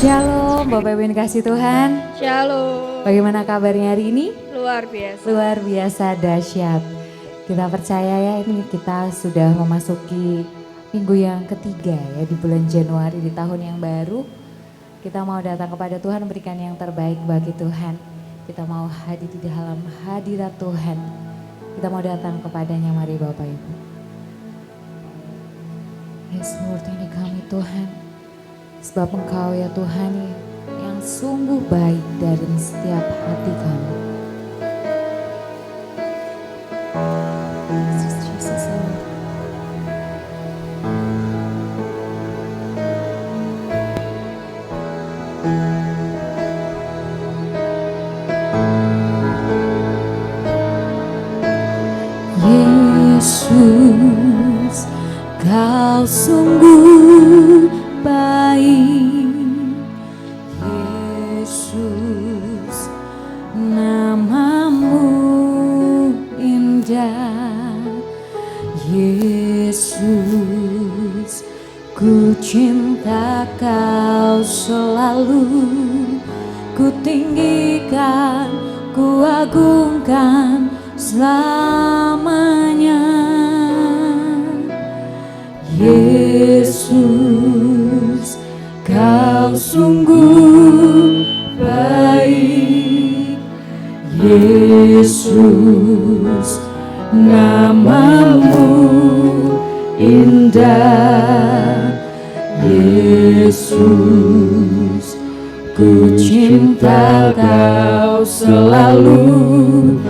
Shalom Bapak Ibu yang kasih Tuhan. Shalom. Bagaimana kabarnya hari ini? Luar biasa. Luar biasa dahsyat. Kita percaya ya ini kita sudah memasuki minggu yang ketiga ya di bulan Januari di tahun yang baru. Kita mau datang kepada Tuhan berikan yang terbaik bagi Tuhan. Kita mau hadir di dalam hadirat Tuhan. Kita mau datang kepadanya, mari Bapak Ibu. Yes Lord, ini kami Tuhan. Sebab Engkau ya Tuhan yang sungguh baik dari setiap hati kami. Jesus, Lord. Yesus, Kau sungguh baik. Yesus, namamu indah. Yesus, ku cinta Kau selalu. Ku tinggikan, ku agungkan selamanya. Yesus, Kau sungguh baik. Yesus, namamu indah. Yesus, ku cinta Kau selalu.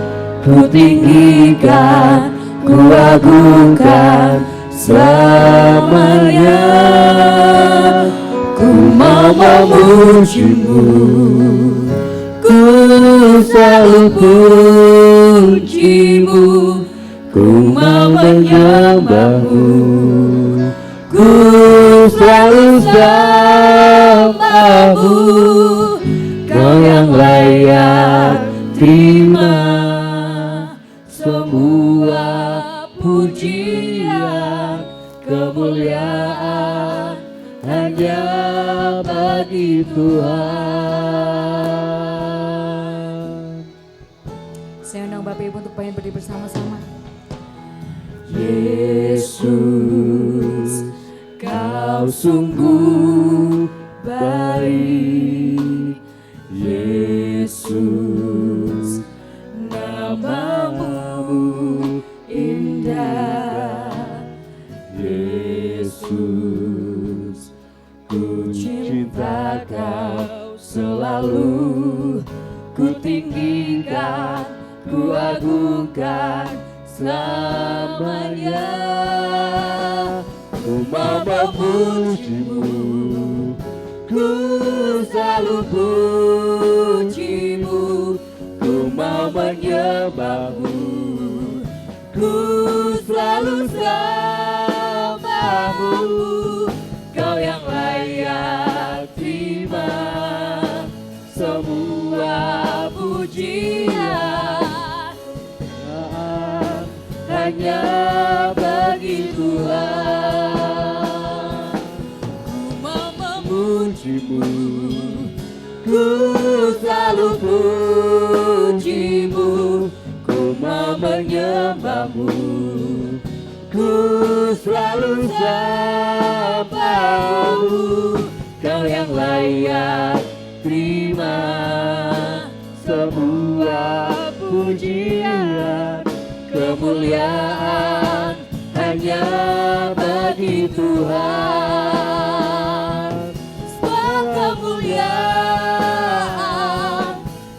Ku tinggikan, ku agungkan selamanya. Ku mau memuji-Mu, ku selalu puji-Mu. Ku mau menyembah-Mu, ku selalu sembah-Mu. Kau yang layak terima semua pujian, kemuliaan hanya bagi Tuhan. Saya undang Bapak Ibu untuk pengen berdiri bersama-sama. Yesus, Kau sungguh baik. Yesus, namamu indah. Yesus, ku cinta Kau selalu. Ku tinggikan, ku agungkan selamanya. Ku mau memuji-Mu, ku selalu puji-Mu. Ku mau menyembah-Mu, ku selalu sembah-Mu. Kau yang layak terima semua pujian, hanya bagi Tuhan. Ku mau memuji-Mu, ku selalu puji-Mu. Ku mau menyembah-Mu, ku selalu sembah-Mu. Kau yang layak terima semua pujian, kemuliaan hanya bagi Tuhan. Semua kemuliaan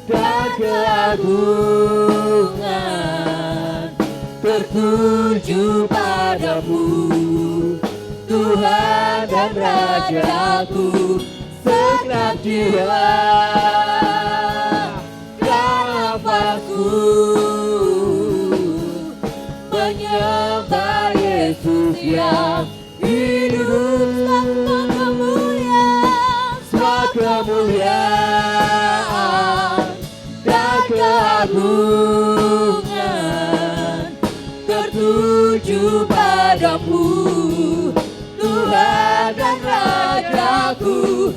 dan keagungan tertuju padamu, Tuhan dan Rajaku. Segenap jiwa dan nafasku menyembah Yesus yang hidup. Semua kemuliaan dan keagungan tertuju padamu, Tuhan dan Rajaku.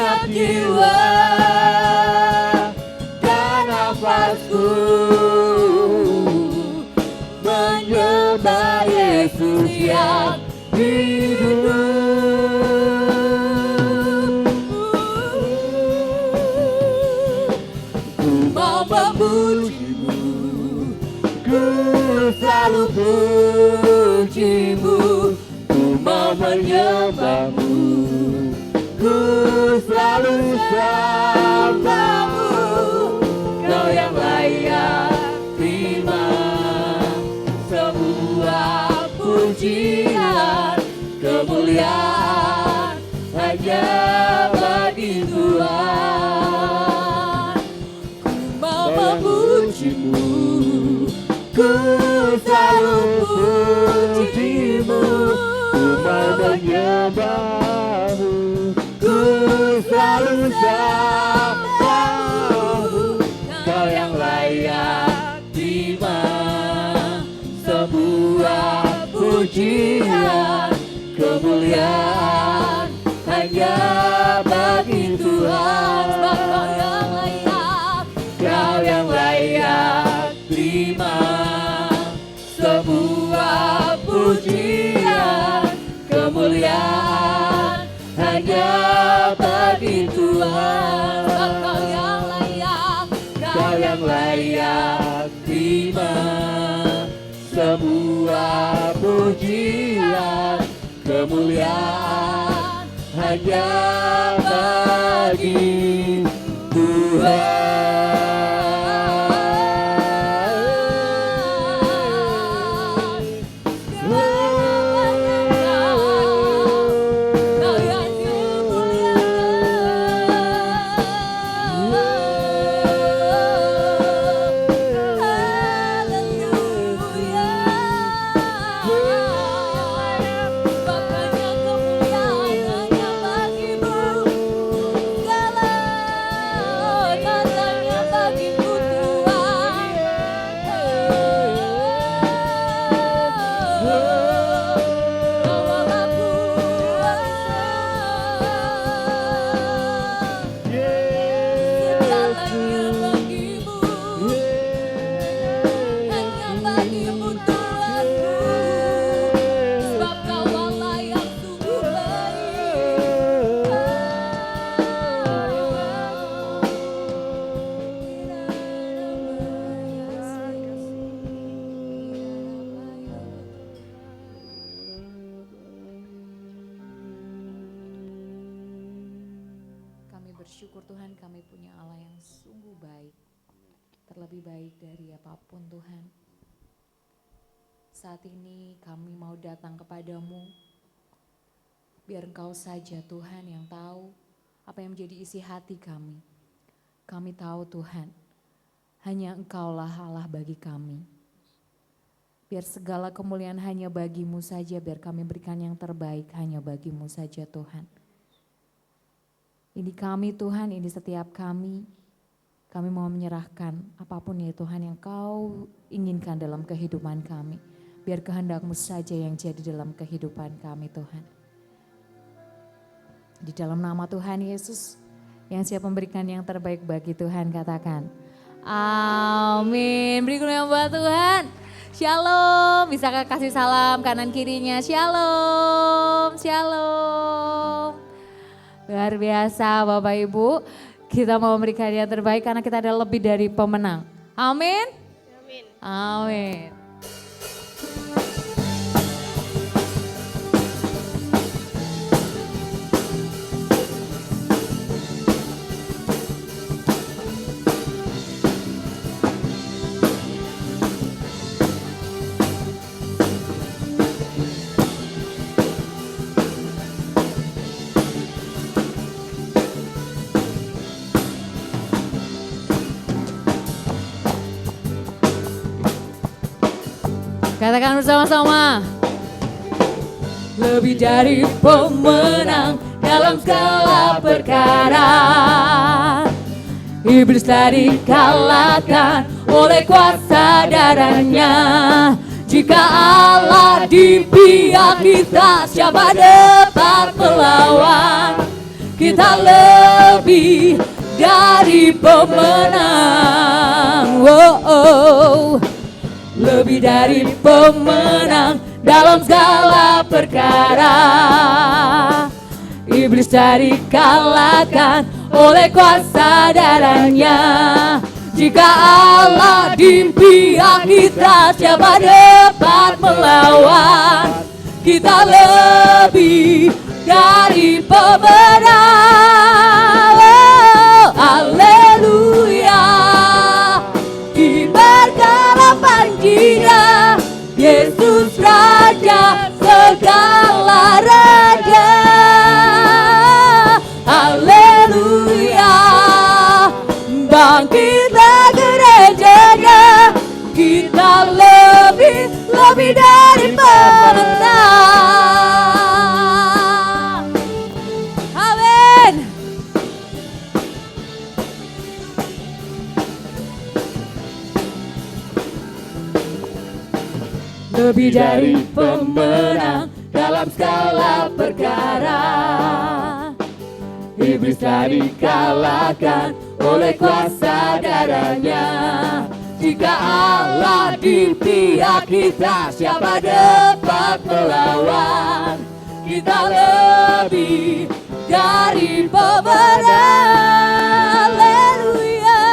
segenap jiwa dan nafasku menyembah Yesus yang hidup. Ku mau memujimu, ku selalu pujimu, ku mau menyembahmu, ku selalu sembahmu. Kau yang layak terima semua pujian, kemuliaan hanya bagi Tuhan. Ku mau memujimu, ku selalu pujimu, ku mau menyembahmu, ku selalu sembahmu. Kau yang layak terima semua pujian, kemuliaan hanya bagi Tuhan. Kau yang layak terima semua pujian, kemuliaan hanya bagi Tuhan. Kau yang layak terima semua pujian, kemuliaan hanya bagi Tuhan. Bersyukur Tuhan, kami punya Allah yang sungguh baik, terlebih baik dari apapun Tuhan. Saat ini kami mau datang kepadamu, biar Engkau saja Tuhan yang tahu apa yang menjadi isi hati kami. Kami tahu Tuhan, hanya Engkaulah Allah bagi kami. Biar segala kemuliaan hanya bagi-Mu saja, biar kami berikan yang terbaik hanya bagi-Mu saja Tuhan. Ini kami Tuhan, ini setiap kami mau menyerahkan apapun ya Tuhan yang Kau inginkan dalam kehidupan kami. Biar kehendak-Mu saja yang jadi dalam kehidupan kami Tuhan. Di dalam nama Tuhan Yesus yang siap memberikan yang terbaik bagi Tuhan, katakan amin. Beri kemuliaan buat Tuhan. Shalom, bisakah kasih salam kanan kirinya? Shalom, shalom. Luar biasa Bapak Ibu, kita mau memberikan yang terbaik karena kita adalah lebih dari pemenang. Amin. Amin. Amin. Katakan bersama-sama. Lebih dari pemenang dalam segala perkara. Iblis telah dikalahkan oleh kuasa darahnya. Jika Allah di pihak kita, siapa dapat melawan? kita lebih dari pemenang. Lebih dari pemenang dalam segala perkara. Iblis dari kalahkan oleh kuasa darahnya. Jika Allah di pihak kita, siapa dapat melawan? Kita lebih dari pemenang. Haleluya. Kibarkanlah panjinya, Yesus Raja segala raja. Haleluya. Bangkitlah gerejanya, kita lebih dari pemenang. Amin. Lebih dari pemenang dalam segala perkara. Iblis dari kalahkan oleh kuasa darahnya. Jika Allah di pihak kita, siapa dapat melawan? Kita lebih dari pemenang. Haleluya.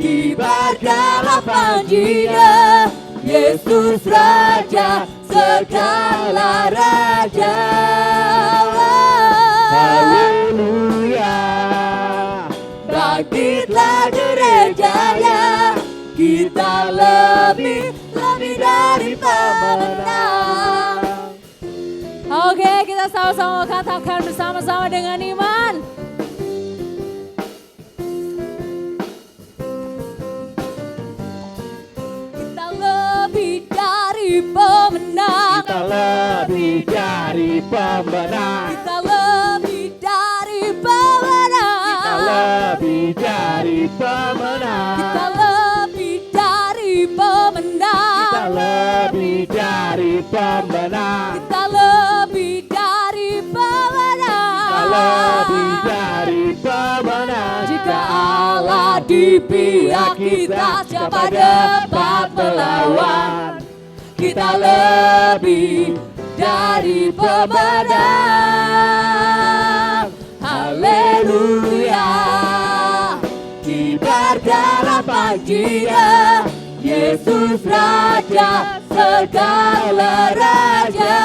Kibarkanlah panjinya, Yesus Raja segala raja. Haleluya. Bangkitlah gerejanya, kita lebih dari pemenang. Oke, kita sama-sama katakan bersama-sama dengan iman. Kita lebih dari pemenang. Kita lebih dari pemenang. Kita lebih dari pemenang. Kita lebih dari pemenang. Kita lebih dari pemenang. Kita lebih dari pemenang. Kita lebih dari pemenang. Kita lebih dari pemenang. Jika Allah di pihak kita, siapa dapat melawan? Kita lebih dari pemenang. Haleluya. Kibarkanlah panjinya, Yesus Raja segala raja.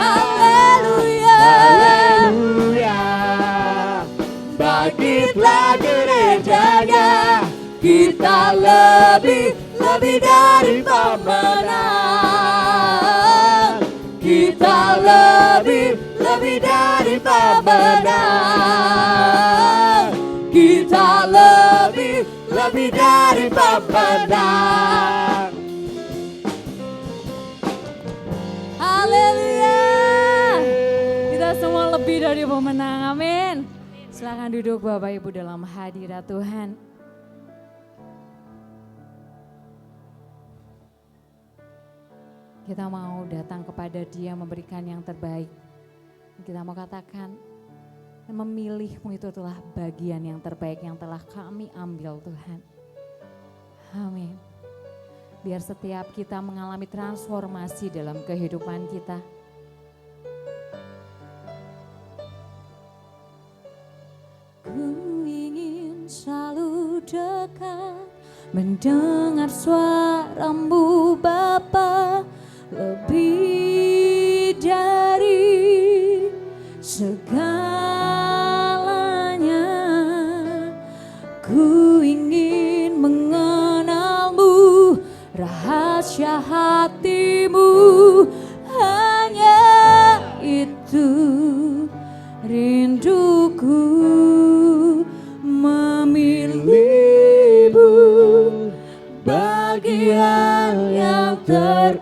Haleluya. Haleluya. Bangkitlah gerejanya, kita lebih dari pemenang. Kita lebih dari pemenang. Kita lebih dari pemenang. Haleluya. Kita semua lebih dari pemenang. Amin. Silakan duduk Bapak Ibu dalam hadirat Tuhan. Kita mau datang kepada Dia memberikan yang terbaik. Kita mau katakan, memilih-Mu itu telah bagian yang terbaik yang telah kami ambil Tuhan. Amin. Biar setiap kita mengalami transformasi dalam kehidupan kita. Ku ingin selalu dekat, mendengar suara-Mu Bapa, lebih dari segalanya. Ku ingin mengenal-Mu, rahasia hati-Mu, hanya itu rinduku, memilih-Mu bagian yang terbaik.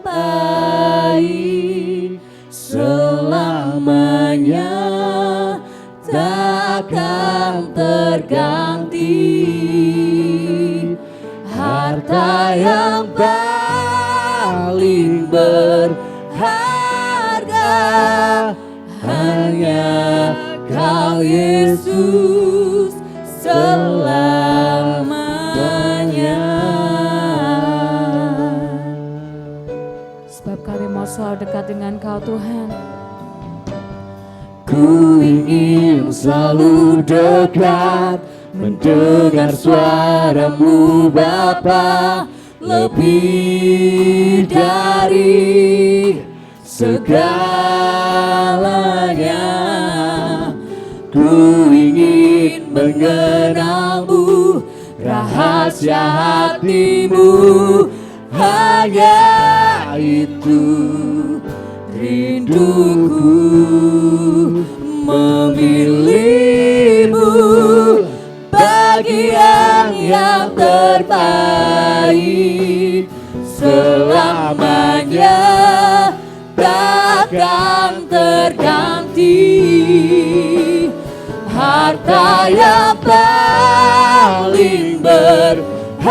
Selamanya takkan terganti. Harta yang paling berharga Kau Yesus selamanya. Sebab kami mau selalu dekat dengan Kau Tuhan. Ku ingin selalu dekat, mendengar suara-Mu Bapa, lebih dari segalanya. Ku ingin mengenal-Mu, rahasia hati-Mu, hanya itu rinduku, memilih-Mu, bagian yang terbaik, selamanya takkan terganti. Harta yang paling berharga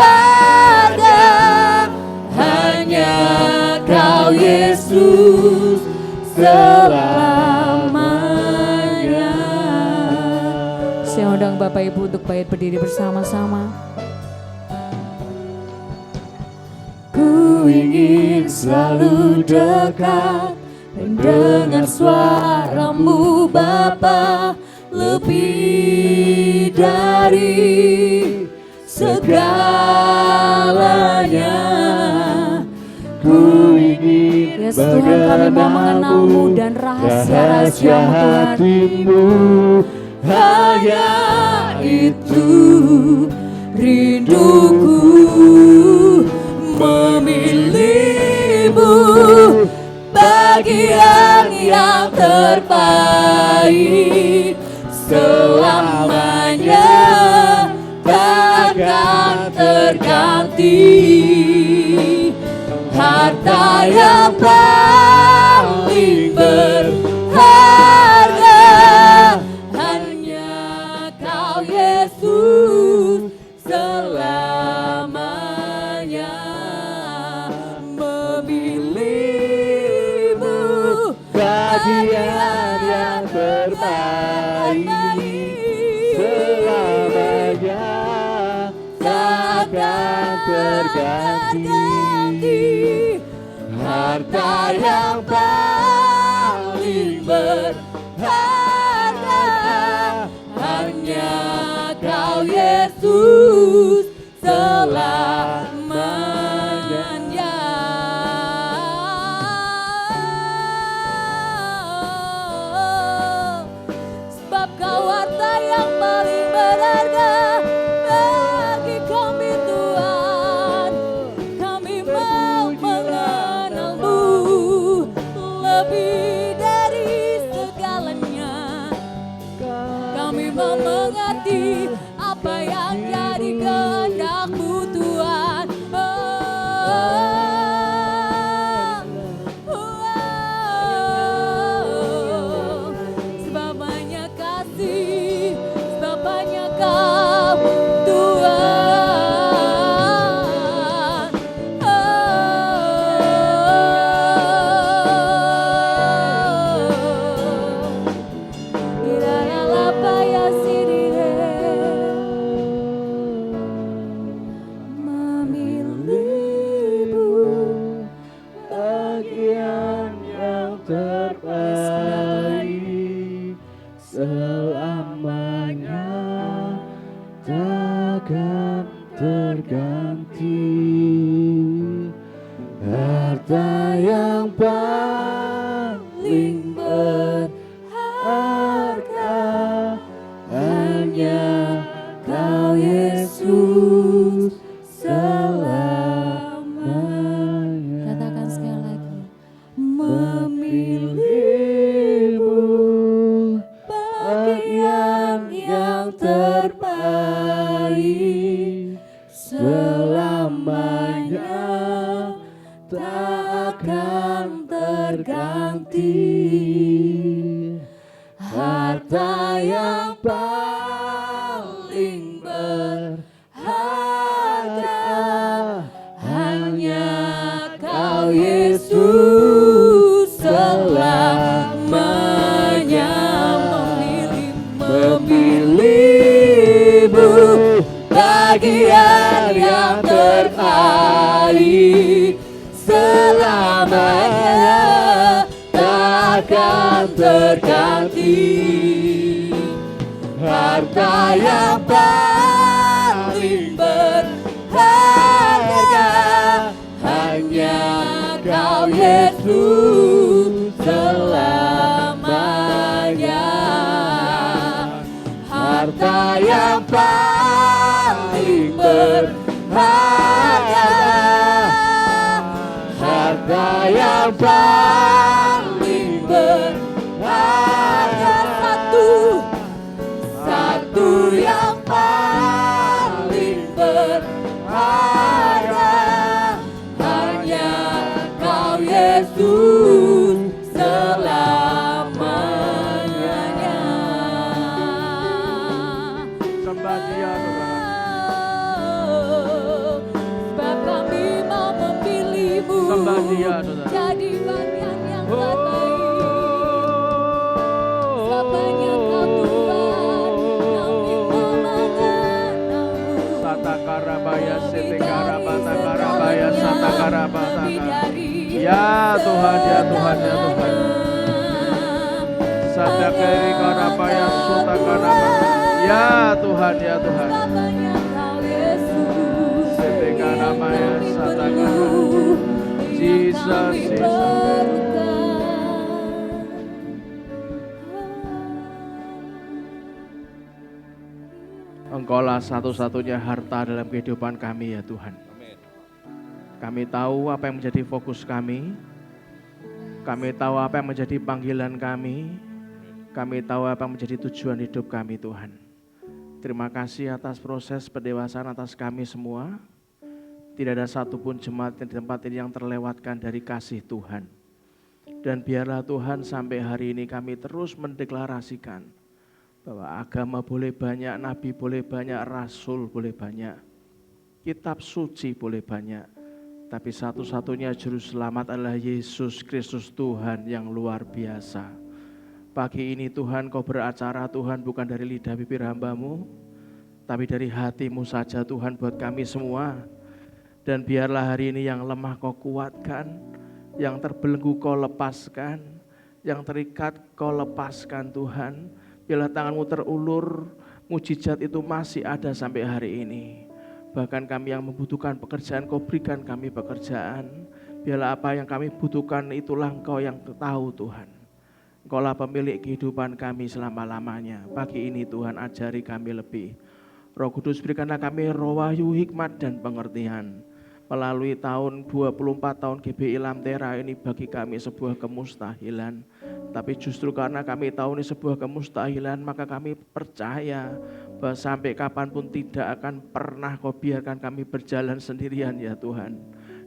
hanya Kau Yesus selamanya. Saya undang Bapak Ibu untuk bait berdiri bersama-sama. Ku ingin selalu dekat, mendengar suara-Mu Bapa, lebih dari segalanya. Ku ingin Yes, Tuhan, kami mau mengenal-Mu dan rahasia-rahasia-Mu, Tuhan. hati-Mu, hanya itu rinduku, memilih-Mu, bagian yang terbaik, selamanya takkan terganti. Harta yang paling berharga hanya Kau Yesus selamanya. Memilih-Mu, bagian yang terbaik, selamanya takkan terganti. Harta yang paling berharga hanya Kau Yesus selamanya. Sebab Kau harta yang paling berharga bagi kami, Tuhan. Kami mau mengenal-Mu lebih dari segalanya. Kami mau mengerti apa yang jadi kehendak-Mu, Tuhan. Sebab banyak kasih, sebab banyak Kau, Tuhan. Irayalah paya sirire, memilih-Mu, bagian yang terbaik, selamanya takkan terganti. Harta yang paling berharga hanya Kau Yesus selamanya. Katakan sekali lagi. Memilih-Mu, bagian yang terbaik, selamanya takkan terganti. Harta yang paling berharga hanya Kau Yesus selamanya. bagian yang terbaik selamanya takkan terganti. Harta yang paling berharga hanya Kau Yesus selamanya. Harta yang paling berharga, harta yang paling berharga, satu yang paling berharga hanya Kau Yesus selamanya. Sembah Dia, Sebab kami mau memilih-Mu Sembah Dia, saudara. jadi bagian yang terbaik. Sabanya Kau Tuhan, kami mau mengenal-Mu. Satakarabaya, setekarabata, karabaya, satakarabata. Lebih dari Ya Tuhan, ya Tuhan, ya Tuhan. Sadakari karabaya, sutakarabata. Ya Tuhan, ya Tuhan. Sabanya Kau Yesus, Setekarabaya, satakarabata. Jesus, Jesus. Engkaulah satu-satunya harta dalam kehidupan kami ya Tuhan. Kami tahu apa yang menjadi fokus kami. Kami tahu apa yang menjadi panggilan kami. Kami tahu apa yang menjadi tujuan hidup kami Tuhan. Terima kasih atas proses pendewasaan atas kami semua. Tidak ada satupun jemaat di tempat ini yang terlewatkan dari kasih Tuhan. Dan biarlah Tuhan sampai hari ini kami terus mendeklarasikan bahwa agama boleh banyak, nabi boleh banyak, rasul boleh banyak, kitab suci boleh banyak, tapi satu-satunya juru selamat adalah Yesus Kristus Tuhan yang luar biasa. Pagi ini Tuhan Kau beracara Tuhan bukan dari lidah bibir hamba-Mu, tapi dari hati-Mu saja Tuhan buat kami semua. Dan biarlah hari ini yang lemah Kau kuatkan, yang terbelenggu Kau lepaskan, yang terikat Kau lepaskan Tuhan. Biarlah tangan-Mu terulur, mujizat itu masih ada sampai hari ini. Bahkan kami yang membutuhkan pekerjaan, Kau berikan kami pekerjaan. Biarlah apa yang kami butuhkan itulah Engkau yang tahu Tuhan. Engkaulah pemilik kehidupan kami selama-lamanya. Pagi ini Tuhan ajari kami lebih. Roh Kudus berikanlah kami roh wahyu, hikmat dan pengertian. Melalui tahun 24 tahun GBI Lamtera ini bagi kami sebuah kemustahilan. Tapi justru karena kami tahu ini sebuah kemustahilan, maka kami percaya bahwa sampai kapanpun tidak akan pernah Kau biarkan kami berjalan sendirian ya Tuhan.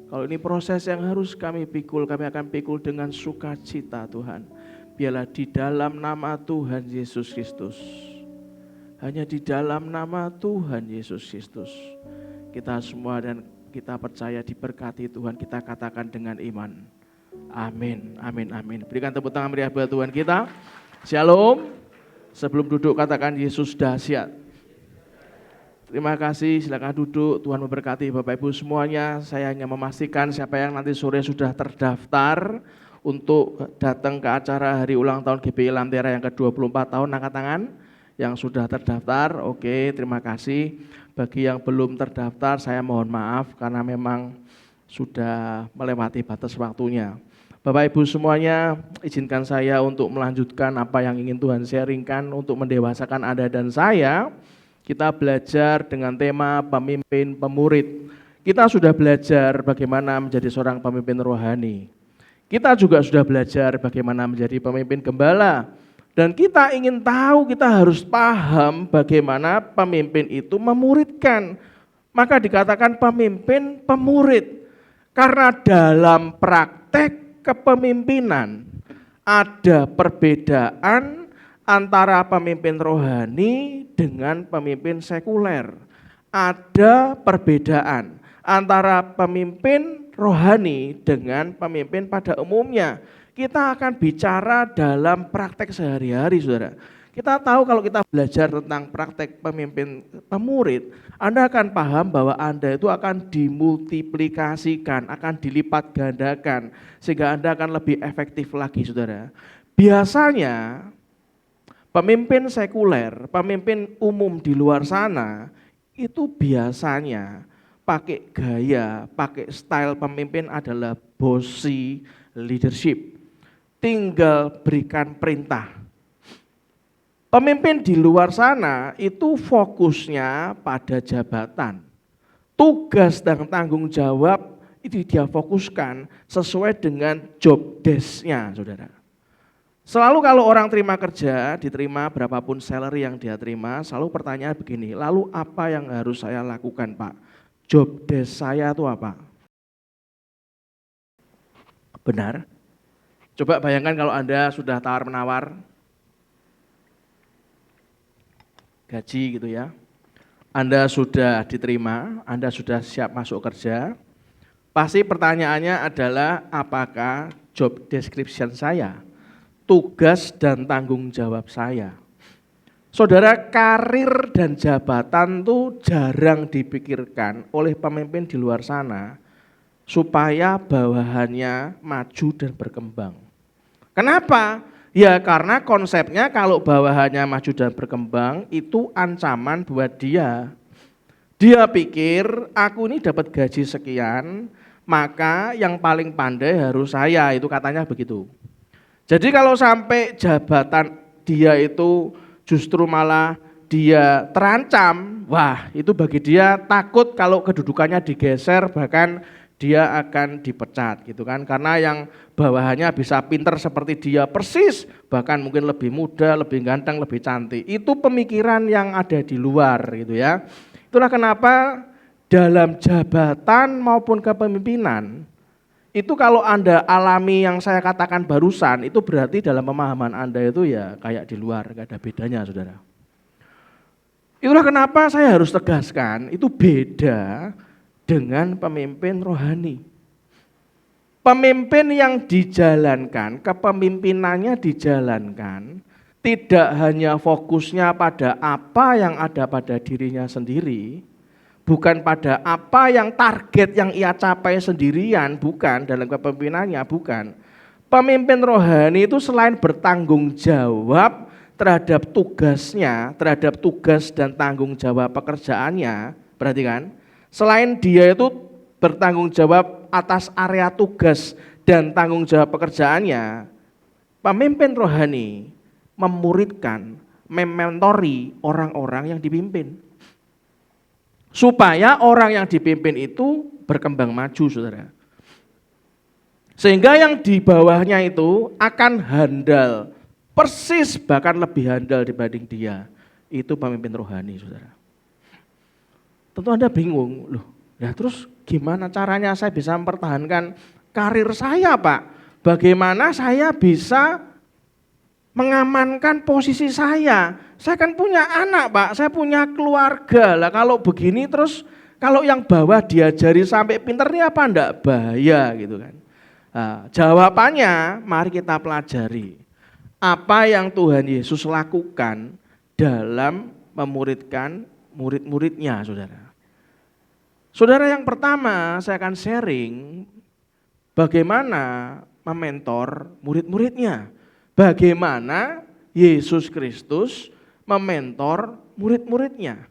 Kalau ini proses yang harus kami pikul, kami akan pikul dengan sukacita Tuhan. Biarlah di dalam nama Tuhan Yesus Kristus, hanya di dalam nama Tuhan Yesus Kristus, kita semua dan kita percaya diberkati Tuhan, kita katakan dengan iman. Amin, amin, amin. Berikan tepuk tangan meriah buat Tuhan kita. Shalom. Sebelum duduk katakan Yesus dahsyat. Terima kasih, silakan duduk. Tuhan memberkati Bapak Ibu semuanya. Saya hanya memastikan siapa yang nanti sore sudah terdaftar untuk datang ke acara hari ulang tahun GBI Lamtera yang ke-24 tahun, angkat tangan. Yang sudah terdaftar, oke, terima kasih. Bagi yang belum terdaftar, saya mohon maaf karena memang sudah melewati batas waktunya. Bapak Ibu semuanya, izinkan saya untuk melanjutkan apa yang ingin Tuhan sharingkan untuk mendewasakan Anda dan saya. Kita belajar dengan tema pemimpin pemurid. Kita sudah belajar bagaimana menjadi seorang pemimpin rohani. Kita juga sudah belajar bagaimana menjadi pemimpin gembala. Dan kita ingin tahu, kita harus paham bagaimana pemimpin itu memuridkan. Maka dikatakan pemimpin pemurid. Karena dalam praktek kepemimpinan ada perbedaan antara pemimpin rohani dengan pemimpin sekuler. Ada perbedaan antara pemimpin rohani dengan pemimpin pada umumnya. Kita akan bicara dalam praktek sehari-hari, saudara. Kita tahu kalau kita belajar tentang praktek pemimpin pemurid, Anda akan paham bahwa Anda itu akan dimultiplikasikan, akan dilipat gandakan, sehingga Anda akan lebih efektif lagi, saudara. Biasanya pemimpin sekuler, pemimpin umum di luar sana, itu biasanya pakai gaya, pakai style pemimpin adalah bossy leadership. Tinggal berikan perintah. Pemimpin di luar sana itu fokusnya pada jabatan. Tugas dan tanggung jawab itu dia fokuskan sesuai dengan job desk-nya, saudara. Selalu kalau orang terima kerja, diterima berapapun salary yang dia terima, selalu pertanyaan begini, lalu apa yang harus saya lakukan, Pak? Job desk saya itu apa? Benar? Coba bayangkan kalau Anda sudah tawar-menawar gaji gitu ya. Anda sudah diterima, Anda sudah siap masuk kerja. Pasti pertanyaannya adalah apakah job description saya, tugas dan tanggung jawab saya. Saudara, karir dan jabatan tuh jarang dipikirkan oleh pemimpin di luar sana supaya bawahannya maju dan berkembang. Kenapa? Ya karena konsepnya kalau bawahannya maju dan berkembang itu ancaman buat dia. Dia pikir aku ini dapat gaji sekian, maka yang paling pandai harus saya, itu katanya begitu. Jadi kalau sampai jabatan dia itu justru malah dia terancam, wah itu bagi dia takut kalau kedudukannya digeser, bahkan dia akan dipecat gitu kan, karena yang bawahannya bisa pinter seperti dia persis, bahkan mungkin lebih muda, lebih ganteng, lebih cantik. Itu pemikiran yang ada di luar gitu ya. Itulah kenapa dalam jabatan maupun kepemimpinan itu kalau Anda alami yang saya katakan barusan, itu berarti dalam pemahaman Anda itu ya kayak di luar, gak ada bedanya, saudara. Itulah kenapa saya harus tegaskan, itu beda dengan pemimpin rohani. Pemimpin yang dijalankan, kepemimpinannya dijalankan, tidak hanya fokusnya pada apa yang ada pada dirinya sendiri, bukan pada apa yang target yang ia capai sendirian, bukan dalam kepemimpinannya, bukan. Pemimpin rohani itu selain bertanggung jawab terhadap tugasnya, terhadap tugas dan tanggung jawab pekerjaannya, perhatikan, selain dia itu bertanggung jawab atas area tugas dan tanggung jawab pekerjaannya, pemimpin rohani memuridkan, mementori orang-orang yang dipimpin. Supaya orang yang dipimpin itu berkembang maju, saudara. Sehingga yang di bawahnya itu akan handal, persis bahkan lebih handal dibanding dia. Itu pemimpin rohani, saudara. Tentu Anda bingung, loh ya terus gimana caranya saya bisa mempertahankan karir saya, Pak? Bagaimana saya bisa mengamankan posisi saya? Saya kan punya anak, Pak, saya punya keluarga. Lah kalau begini terus, kalau yang bawah diajari sampai pinter ini apa enggak bahaya gitu kan. Nah, jawabannya mari kita pelajari. Apa yang Tuhan Yesus lakukan dalam memuridkan murid-muridnya, saudara. Saudara, yang pertama saya akan sharing bagaimana mementor murid-muridnya. Bagaimana Yesus Kristus mementor murid-muridnya.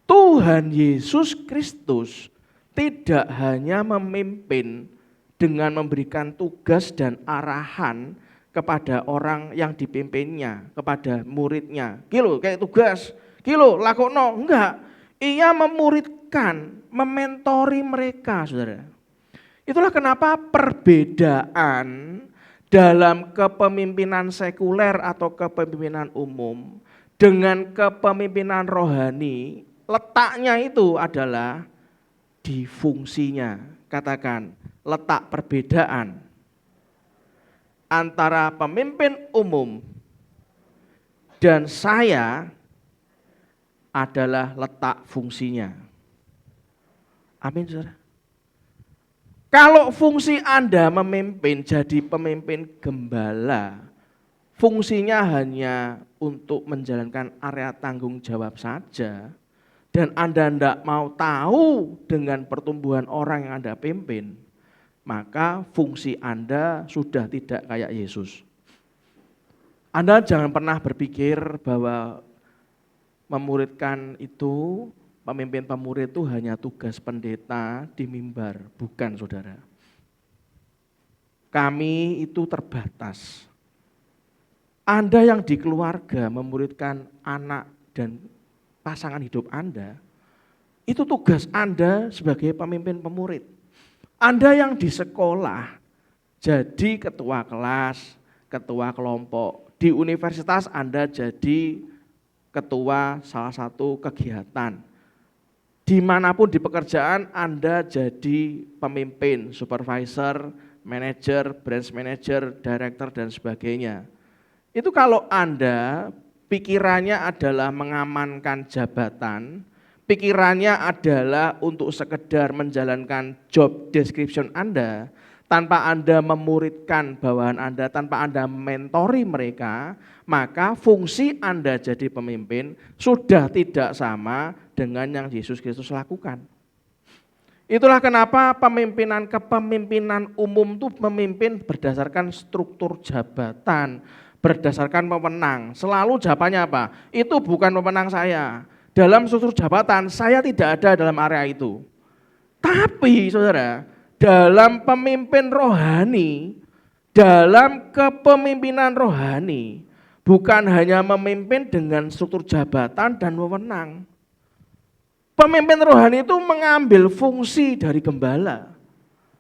Tuhan Yesus Kristus tidak hanya memimpin dengan memberikan tugas dan arahan kepada orang yang dipimpinnya, kepada muridnya. Kilo kayak tugas, kilo lakono, enggak. Ia memuridkan, mementori mereka, saudara. Itulah kenapa perbedaan dalam kepemimpinan sekuler atau kepemimpinan umum dengan kepemimpinan rohani, letaknya itu adalah di fungsinya. Katakan, letak perbedaan antara pemimpin umum dan saya adalah letak fungsinya. Amin, saudara. Kalau fungsi Anda memimpin jadi pemimpin gembala, fungsinya hanya untuk menjalankan area tanggung jawab saja, dan Anda tidak mau tahu dengan pertumbuhan orang yang Anda pimpin, maka fungsi Anda sudah tidak kayak Yesus. Anda jangan pernah berpikir bahwa memuridkan itu, pemimpin pemurid itu hanya tugas pendeta di mimbar. Bukan, saudara. Kami itu terbatas. Anda yang di keluarga memuridkan anak dan pasangan hidup Anda, itu tugas Anda sebagai pemimpin pemurid. Anda yang di sekolah jadi ketua kelas, ketua kelompok. Di universitas Anda jadi ketua salah satu kegiatan. Dimanapun di pekerjaan Anda jadi pemimpin, supervisor, manager, branch manager, director dan sebagainya. Itu kalau Anda pikirannya adalah mengamankan jabatan, pikirannya adalah untuk sekedar menjalankan job description Anda, tanpa Anda memuridkan bawahan Anda, tanpa Anda mentori mereka, maka fungsi Anda jadi pemimpin sudah tidak sama dengan yang Yesus Kristus lakukan. Itulah kenapa kepemimpinan umum itu memimpin berdasarkan struktur jabatan, berdasarkan pemenang. Selalu jawabannya apa? Itu bukan pemenang saya. Dalam struktur jabatan saya tidak ada dalam area itu. Tapi saudara, dalam pemimpin rohani, dalam kepemimpinan rohani, bukan hanya memimpin dengan struktur jabatan dan wewenang. Pemimpin rohani itu mengambil fungsi dari gembala.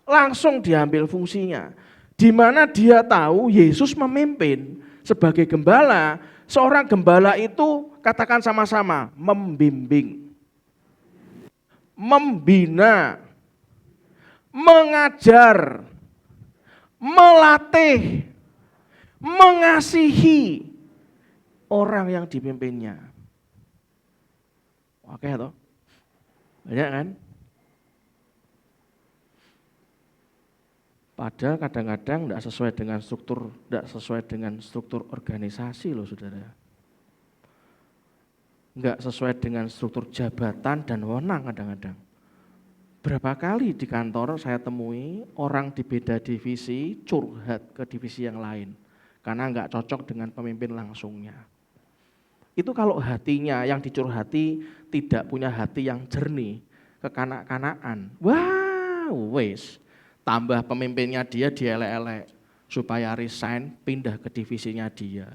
Langsung diambil fungsinya. Di mana dia tahu Yesus memimpin sebagai gembala. Seorang gembala itu katakan sama-sama membimbing, membina, mengajar, melatih, mengasihi orang yang dipimpinnya. Oke toh? Banyak kan? Padahal kadang-kadang tidak sesuai dengan struktur organisasi loh saudara. Enggak sesuai dengan struktur jabatan dan wewenang kadang-kadang. Berapa kali di kantor saya temui orang di beda divisi curhat ke divisi yang lain karena enggak cocok dengan pemimpin langsungnya. Itu kalau hatinya yang dicurhati tidak punya hati yang jernih, kekanak-kanakan. Wah, wes. Tambah pemimpinnya dia dielek-elek supaya resign pindah ke divisinya dia.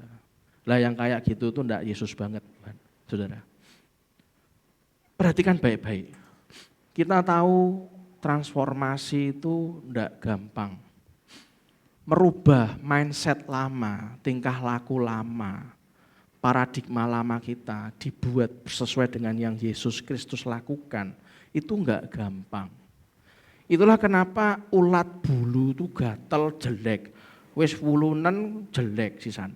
Lah yang kayak gitu tuh enggak Yesus banget, saudara. Perhatikan baik-baik. Kita tahu transformasi itu enggak gampang. Merubah mindset lama, tingkah laku lama, paradigma lama kita dibuat sesuai dengan yang Yesus Kristus lakukan, itu enggak gampang. Itulah kenapa ulat bulu itu gatel jelek, wis wulunen jelek sisan.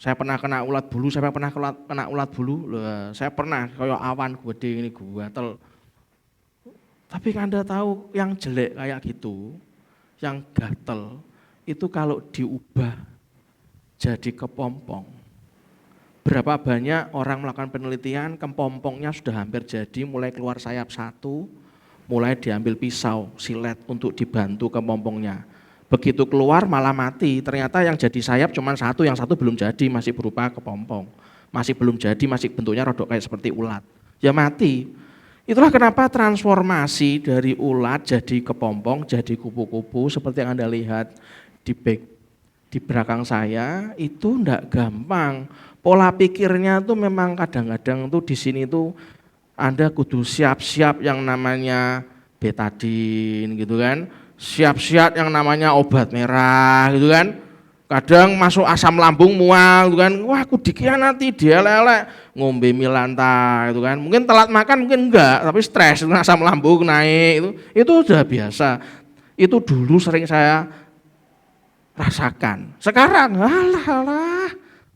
Saya pernah kena ulat bulu, saya pernah kena ulat bulu, saya pernah kayak awan gede ini gatel. Tapi Anda tahu yang jelek kayak gitu, yang gatel, itu kalau diubah jadi kepompong. Berapa banyak orang melakukan penelitian, kepompongnya sudah hampir jadi, mulai keluar sayap satu, mulai diambil pisau, silet untuk dibantu kepompongnya. Begitu keluar malah mati, ternyata yang jadi sayap cuma satu, yang satu belum jadi, masih berupa kepompong. Masih belum jadi, masih bentuknya rodok kayak seperti ulat. Ya mati. Itulah kenapa transformasi dari ulat jadi kepompong, jadi kupu-kupu seperti yang Anda lihat di belakang saya itu enggak gampang. Pola pikirnya tuh memang kadang-kadang tuh di sini tuh Anda kudu siap-siap yang namanya betadin gitu kan. Siap-siap yang namanya obat merah gitu kan. Kadang masuk asam lambung mual gitu kan. Wah, aku dikhianati, dia lelek ngombe milanta gitu kan. Mungkin telat makan mungkin enggak, tapi stres asam lambung naik itu udah biasa. Itu dulu sering saya rasakan. Sekarang alah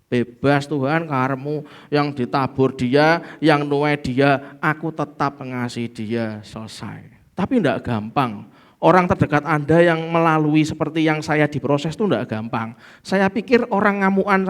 bebas Tuhan karemu yang ditabur dia, yang nuai dia, aku tetap mengasihi dia, selesai. Tapi enggak gampang. Orang terdekat Anda yang melalui seperti yang saya diproses itu enggak gampang. Saya pikir orang ngamuan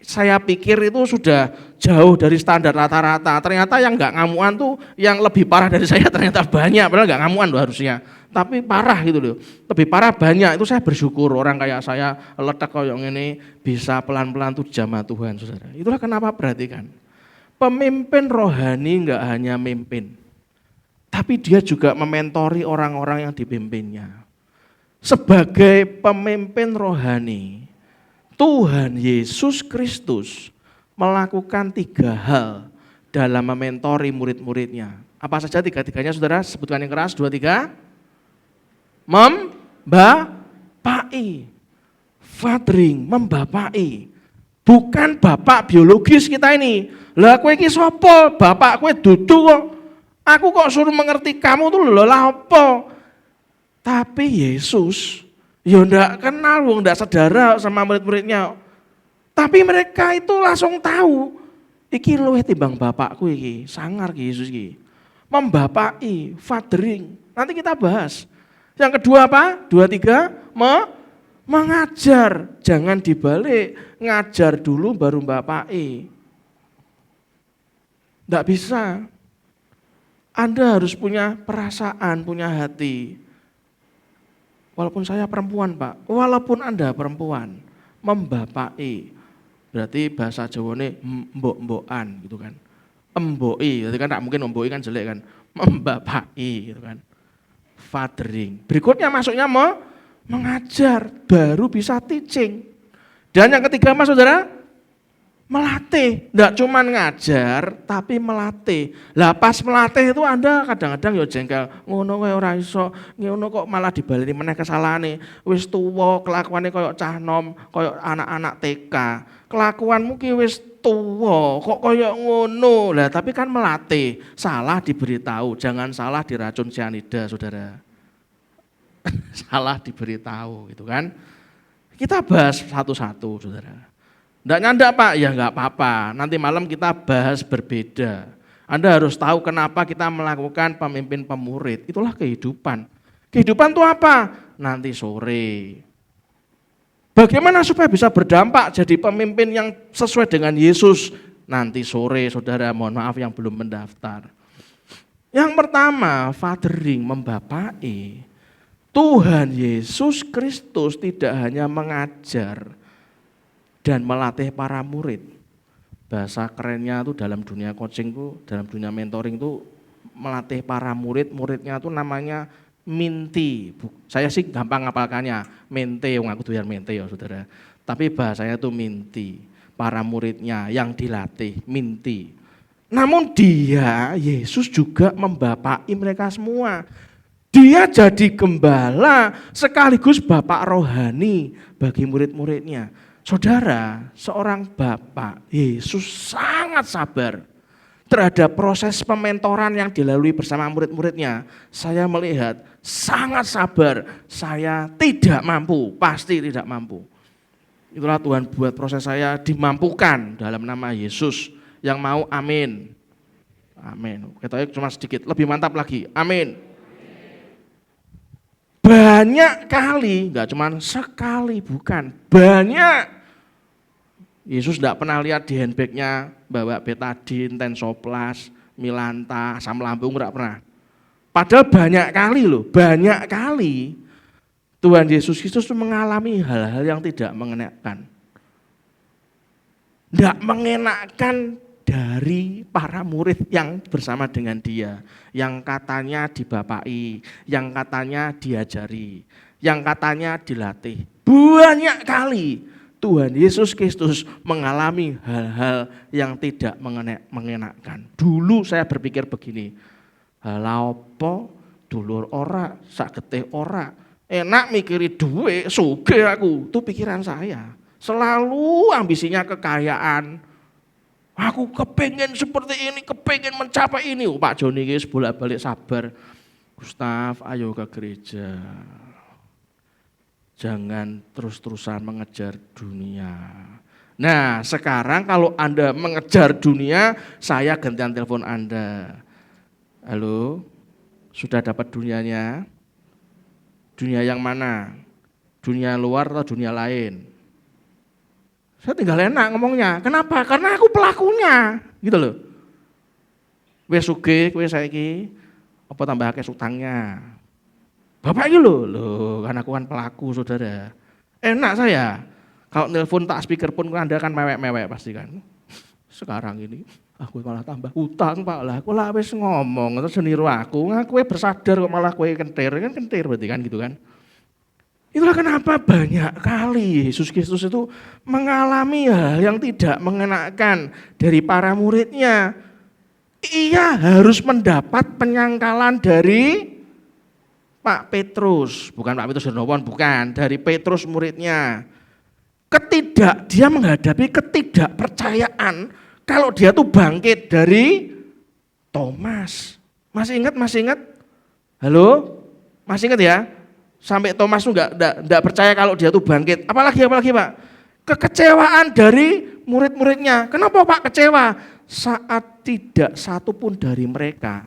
saya pikir itu sudah jauh dari standar rata-rata. Ternyata yang enggak ngamuan tuh yang lebih parah dari saya ternyata banyak. Padahal enggak ngamuan loh harusnya. Tapi parah gitu loh. Lebih parah banyak. Itu saya bersyukur orang kayak saya letak kayak ini bisa pelan-pelan tuh jamah Tuhan, saudara. Itulah kenapa perhatikan. Pemimpin rohani enggak hanya mimpin, tapi dia juga mementori orang-orang yang dipimpinnya. Sebagai pemimpin rohani, Tuhan Yesus Kristus melakukan 3 hal dalam mementori murid-muridnya. Apa saja 3-tiganya saudara? Sebutkan yang keras, 2, 3. Membapai. Fathering, membapai. Bukan bapak biologis kita ini. Lah kowe iki sapa? Bapak kowe dudu kok. Aku kok suruh mengerti kamu tuh lho lah apa? Tapi Yesus ya ndak kenal wong, ndak sedara sama murid-muridnya. Tapi mereka itu langsung tahu iki luwih timbang bapakku iki, sangar ki Yesus iki. Membapai, fathering. Nanti kita bahas. Yang kedua apa? 2, 3, mengajar. Jangan dibalik, ngajar dulu baru bapai. Ndak bisa. Anda harus punya perasaan, punya hati. Walaupun saya perempuan Pak, walaupun Anda perempuan, membapai. Berarti bahasa Jawane mbok-mbokan gitu kan. Emboi, berarti kan tak mungkin emboi kan jelek kan. Membapai gitu kan. Fathering. Berikutnya masuknya mengajar, baru bisa teaching. Dan yang ketiga Mas Saudara, melatih. Enggak cuma ngajar, tapi melatih. Lah pas melatih itu Anda kadang-kadang ya jengkel, ngono kowe ora iso, ngono kok malah dibaleni meneh kesalahane. Wis tuwa, kelakuane koyo cah nom, koyo anak-anak TK. Kelakuanmu ki wis tuwa, kok koyo ngono. Lah tapi kan melatih, salah diberitahu, jangan salah diracun sianida, Saudara. Salah diberitahu gitu kan. Kita bahas satu-satu, Saudara. Nggak nyandak Pak, ya nggak apa-apa. Nanti malam kita bahas berbeda. Anda harus tahu kenapa kita melakukan pemimpin pemurid. Itulah kehidupan. Kehidupan itu apa? Nanti sore. Bagaimana supaya bisa berdampak jadi pemimpin yang sesuai dengan Yesus? Nanti sore saudara, mohon maaf yang belum mendaftar. Yang pertama, fathering, membapai. Tuhan Yesus Kristus tidak hanya mengajar dan melatih para murid. Bahasa kerennya itu dalam dunia coaching itu, dalam dunia mentoring itu melatih para murid, muridnya itu namanya minti. Saya sih gampang ngapalkannya, mente, yang aku doyan mente ya saudara. Tapi bahasanya itu minti, para muridnya yang dilatih, minti. Namun dia, Yesus juga membapai mereka semua. Dia jadi gembala sekaligus bapak rohani bagi murid-muridnya. Saudara, seorang bapak, Yesus sangat sabar terhadap proses pementoran yang dilalui bersama murid-muridnya. Saya melihat sangat sabar, saya tidak mampu, pasti tidak mampu. Itulah Tuhan buat proses saya dimampukan dalam nama Yesus. Yang mau amin. Amin. Kita cuma sedikit, lebih mantap lagi, amin. Banyak kali, enggak cuma sekali, bukan, banyak. Yesus enggak pernah lihat di handbagnya bawa betadine, tensoplas, milanta, asam lambung, enggak pernah. Padahal banyak kali loh, banyak kali Tuhan Yesus Kristus mengalami hal-hal yang tidak mengenakan. Enggak mengenakan dari para murid yang bersama dengan dia, yang katanya dibapai, yang katanya diajari, yang katanya dilatih. Banyak kali Tuhan Yesus Kristus mengalami hal-hal yang tidak mengenakan. Dulu saya berpikir begini, lha apa dulur ora, sakgetih ora, enak mikiri duit, sugih aku. Itu pikiran saya. Selalu ambisinya kekayaan. Aku kepengen seperti ini, kepengen mencapai ini. Pak Joni guys bolak-balik sabar. Gustaf, ayo ke gereja. Jangan terus-terusan mengejar dunia. Nah, sekarang kalau Anda mengejar dunia, saya gantian telepon Anda. Halo, sudah dapat dunianya? Dunia yang mana? Dunia luar atau dunia lain? Saya tinggal enak ngomongnya. Kenapa? Karena aku pelakunya. Gitu loh. Wes sugih, kowe saiki apa tambah akeh utangnya. Bapak iki loh, kan aku kan pelaku, Saudara. Enak saya. Kalau nelpon tak speakerphone Anda kan mewek-mewek pasti kan. Sekarang ini aku malah tambah utang Pak lah. Aku lah wis ngomong terus niru aku, kowe bersadar kok malah kowe kentir, kan kentir berarti kan gitu kan. Itulah kenapa banyak kali Yesus Kristus itu mengalami hal yang tidak mengenakan dari para muridnya. Ia harus mendapat penyangkalan dari Pak Petrus, bukan Pak Petrus Darnawon, bukan, dari Petrus muridnya. Dia menghadapi ketidakpercayaan kalau dia tuh bangkit dari Thomas. Masih ingat? Halo? Masih ingat ya? Sampai Thomas tuh enggak percaya kalau dia tuh bangkit. Apalagi Pak? Kekecewaan dari murid-muridnya. Kenapa Pak kecewa? Saat tidak satu pun dari mereka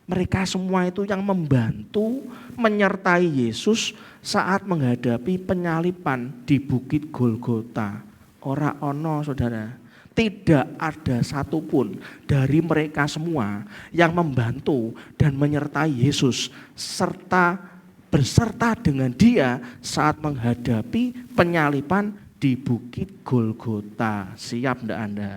mereka semua itu yang membantu menyertai Yesus saat menghadapi penyalipan di Bukit Golgota. Ora ono, Saudara. Tidak ada satupun dari mereka semua yang membantu dan menyertai Yesus serta berserta dengan dia saat menghadapi penyalipan di Bukit Golgota. Siap ndak Anda?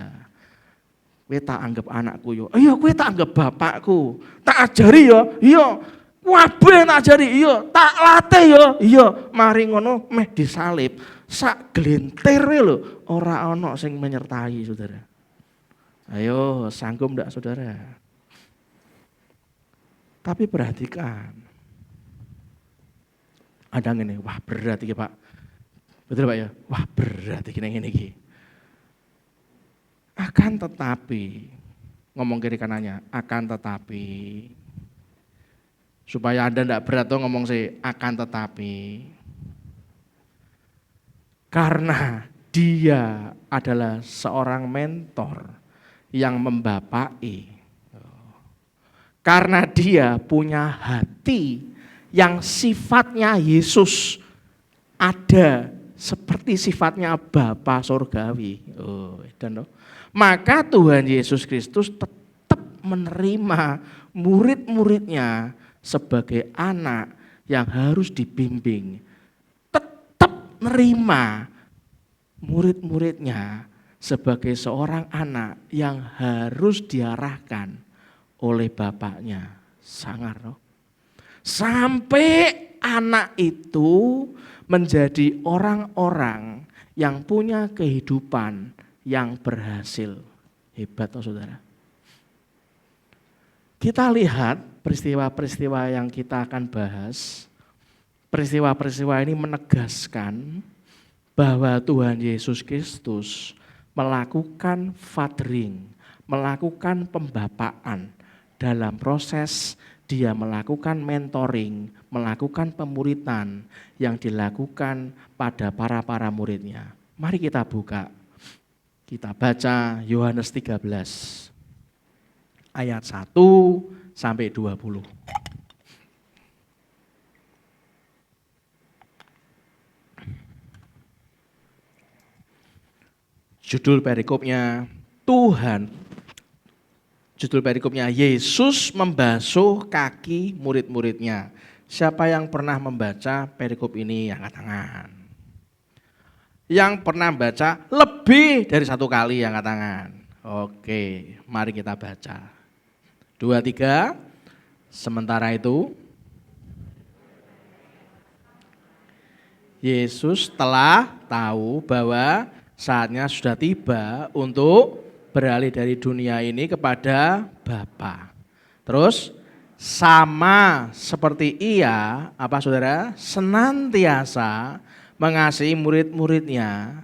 Kowe tak anggap anakku yo. Iya, kowe tak anggap bapakku. Tak ajari yo. Iya. Kabeh tak ajari iya. Tak latih yo. Iya. Mari ngono meh disalib. Sak glintir lho, ora ana sing menyertai, Saudara. Ayo, sanggup ndak Saudara? Tapi perhatikan. Ada ngene, wah berat iki, Pak. Betul Pak ya? Wah berat iki ngene iki. Akan tetapi, ngomong kiri kanannya, akan tetapi, supaya Anda tidak berat tuh ngomong sih, akan tetapi, karena dia adalah seorang mentor yang membapai, karena dia punya hati yang sifatnya Yesus ada seperti sifatnya Bapa Surgawi. Maka Tuhan Yesus Kristus tetap menerima murid-muridnya sebagai anak yang harus dibimbing. Tetap menerima murid-muridnya sebagai seorang anak yang harus diarahkan oleh bapaknya. Sangar loh. Sampai anak itu menjadi orang-orang yang punya kehidupan yang berhasil. Hebat toh Saudara. Kita lihat peristiwa-peristiwa yang kita akan bahas. Peristiwa-peristiwa ini menegaskan bahwa Tuhan Yesus Kristus melakukan fathering, melakukan pembapaan dalam proses dia melakukan mentoring, melakukan pemuritan yang dilakukan pada para muridnya. Mari kita buka. Kita baca Yohanes 13 ayat 1 sampai 20. Judul perikopnya Yesus membasuh kaki murid-muridnya. Siapa yang pernah membaca perikop ini angkat tangan? Yang pernah baca lebih dari satu kali angkat tangan. Oke, mari kita baca. 2, 3. Sementara itu Yesus telah tahu bahwa saatnya sudah tiba untuk beralih dari dunia ini kepada Bapa. Terus sama seperti ia, apa Saudara, senantiasa mengasihi murid-muridnya,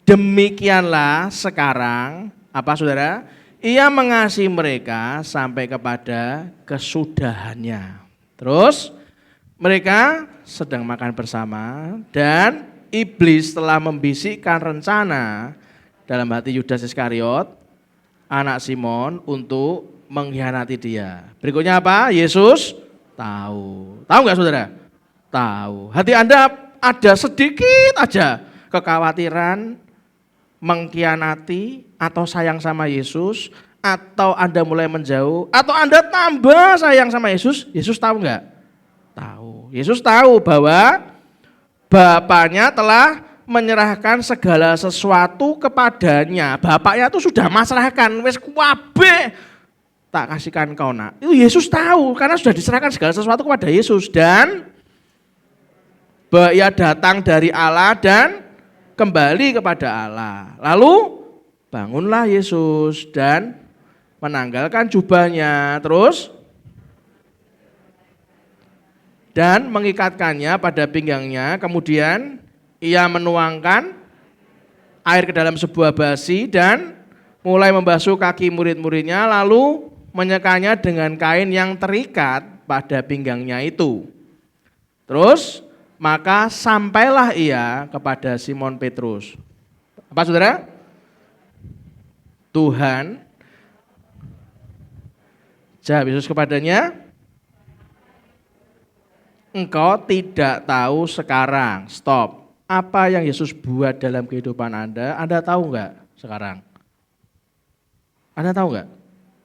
demikianlah sekarang, apa Saudara, ia mengasihi mereka sampai kepada kesudahannya. Terus mereka sedang makan bersama dan iblis telah membisikkan rencana dalam hati Yudas Iskariot, anak Simon, untuk mengkhianati dia. Berikutnya apa? Yesus Tahu. Tahu nggak saudara? Tahu. Hati Anda ada sedikit aja kekhawatiran, mengkhianati, atau sayang sama Yesus, atau Anda mulai menjauh, atau Anda tambah sayang sama Yesus, Yesus tahu nggak? Tahu. Yesus tahu bahwa Bapaknya telah menyerahkan segala sesuatu kepadanya. Bapaknya itu sudah masrahkan, wis kabeh tak kasihkan kau nak. Itu Yesus tahu karena sudah diserahkan segala sesuatu kepada Yesus dan ia datang dari Allah dan kembali kepada Allah. Lalu bangunlah Yesus dan menanggalkan jubahnya terus dan mengikatkannya pada pinggangnya, kemudian ia menuangkan air ke dalam sebuah basi dan mulai membasuh kaki murid-muridnya, lalu menyekanya dengan kain yang terikat pada pinggangnya itu. Terus maka sampailah ia kepada Simon Petrus. Apa saudara? Tuhan jawab Yesus kepadanya, engkau tidak tahu sekarang. Stop. Apa yang Yesus buat dalam kehidupan Anda tahu enggak sekarang? Anda tahu enggak?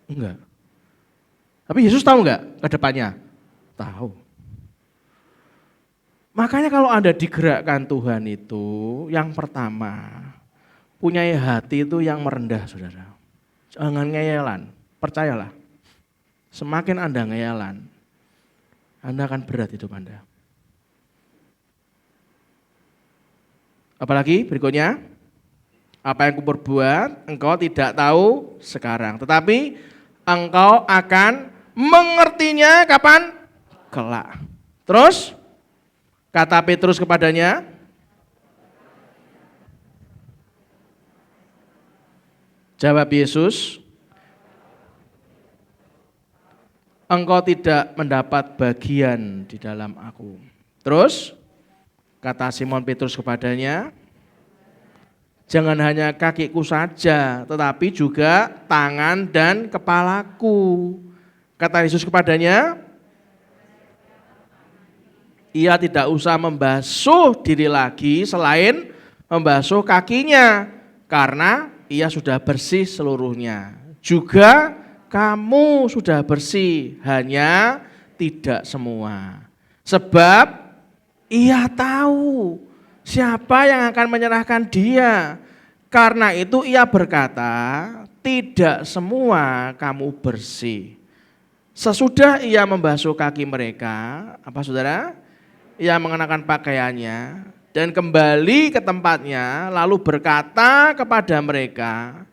Enggak. Tapi Yesus tahu enggak ke depannya? Tahu. Makanya kalau Anda digerakkan Tuhan itu, yang pertama, punya hati itu yang merendah, saudara. Jangan ngeyelan, percayalah. Semakin Anda ngeyelan, Anda akan berat hidup Anda. Apalagi berikutnya, apa yang kuperbuat engkau tidak tahu sekarang, tetapi engkau akan mengertinya kapan? Kelak. Terus kata Petrus kepadanya, jawab Yesus, engkau tidak mendapat bagian di dalam aku. Terus kata Simon Petrus kepadanya, jangan hanya kakiku saja, tetapi juga tangan dan kepalaku. Kata Yesus kepadanya, ia tidak usah membasuh diri lagi selain membasuh kakinya, karena ia sudah bersih seluruhnya. Juga kamu sudah bersih, hanya tidak semua. Sebab ia tahu siapa yang akan menyerahkan dia. Karena itu ia berkata, tidak semua kamu bersih. Sesudah ia membasuh kaki mereka, apa saudara? Ia mengenakan pakaiannya dan kembali ke tempatnya, lalu berkata kepada mereka,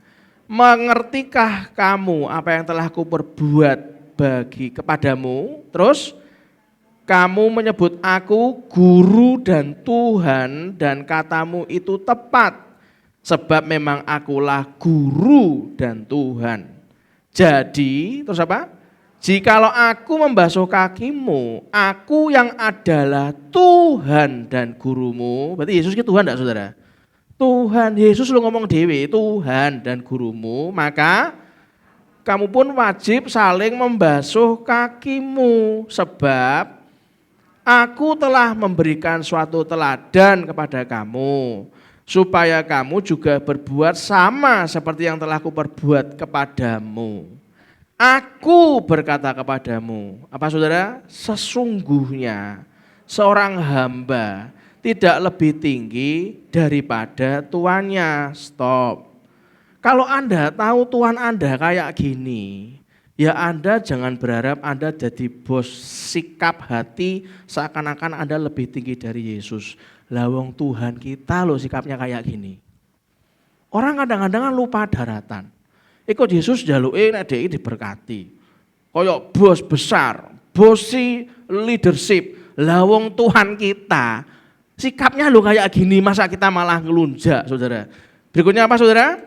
mengertikah kamu apa yang telah kuperbuat kepadamu? Terus kamu menyebut aku guru dan Tuhan, dan katamu itu tepat, sebab memang akulah guru dan Tuhan. Jadi, terus apa? Jikalau aku membasuh kakimu, aku yang adalah Tuhan dan gurumu. Berarti Yesus itu Tuhan enggak saudara? Tuhan, Yesus lu ngomong dewe, Tuhan dan gurumu, maka kamu pun wajib saling membasuh kakimu, sebab aku telah memberikan suatu teladan kepada kamu, supaya kamu juga berbuat sama seperti yang telah kuperbuat kepadamu. Aku berkata kepadamu, apa saudara? Sesungguhnya seorang hamba tidak lebih tinggi daripada tuannya. Stop. Kalau Anda tahu Tuhan Anda kayak gini, ya Anda jangan berharap Anda jadi bos, sikap hati seakan-akan Anda lebih tinggi dari Yesus. Lawang Tuhan kita loh sikapnya kayak gini. Orang kadang-kadang lupa daratan. Ikut Yesus jaluke nek dhek diberkati. Koyok bos besar, bosi leadership. Lawang Tuhan kita sikapnya lo kayak gini, masa kita malah ngelunjak, saudara. Berikutnya apa saudara?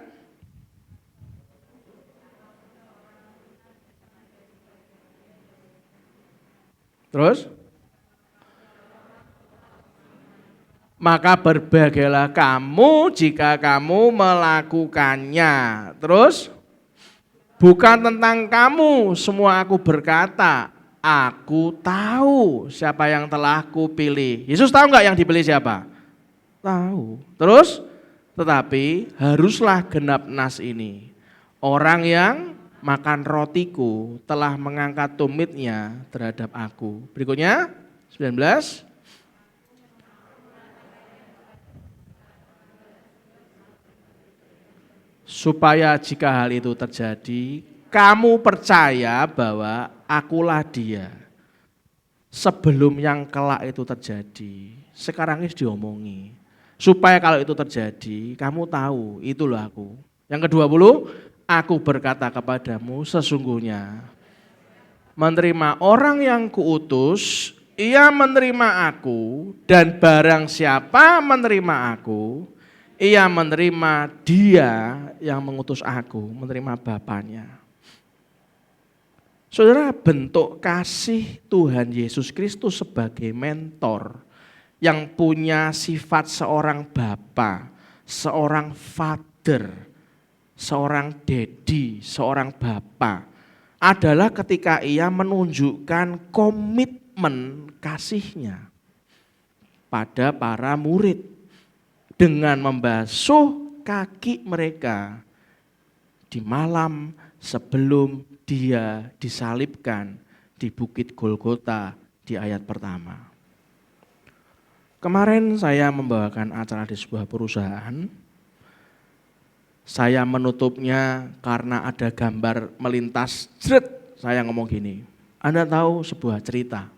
Terus? Maka berbagailah kamu jika kamu melakukannya. Terus? Bukan tentang kamu semua aku berkata, Aku tahu siapa yang telah kupilih. Yesus tahu nggak yang dipilih siapa? Tahu. Terus, tetapi haruslah genap nas ini. Orang yang makan rotiku telah mengangkat tumitnya terhadap aku. Berikutnya, 19. Supaya jika hal itu terjadi, kamu percaya bahwa akulah dia. Sebelum yang kelak itu terjadi, sekarang ini diomongi. Supaya kalau itu terjadi, kamu tahu, itulah aku. Yang ke-20, aku berkata kepadamu sesungguhnya, menerima orang yang kuutus, ia menerima aku, dan barang siapa menerima aku, ia menerima dia yang mengutus aku, menerima Bapanya. Saudara, bentuk kasih Tuhan Yesus Kristus sebagai mentor yang punya sifat seorang bapa, seorang father, seorang daddy, seorang bapa adalah ketika ia menunjukkan komitmen kasihnya pada para murid dengan membasuh kaki mereka di malam sebelum dia disalibkan di Bukit Golgota di ayat pertama. Kemarin saya membawakan acara di sebuah perusahaan. Saya menutupnya karena ada gambar melintas, jret, saya ngomong gini, Anda tahu sebuah cerita.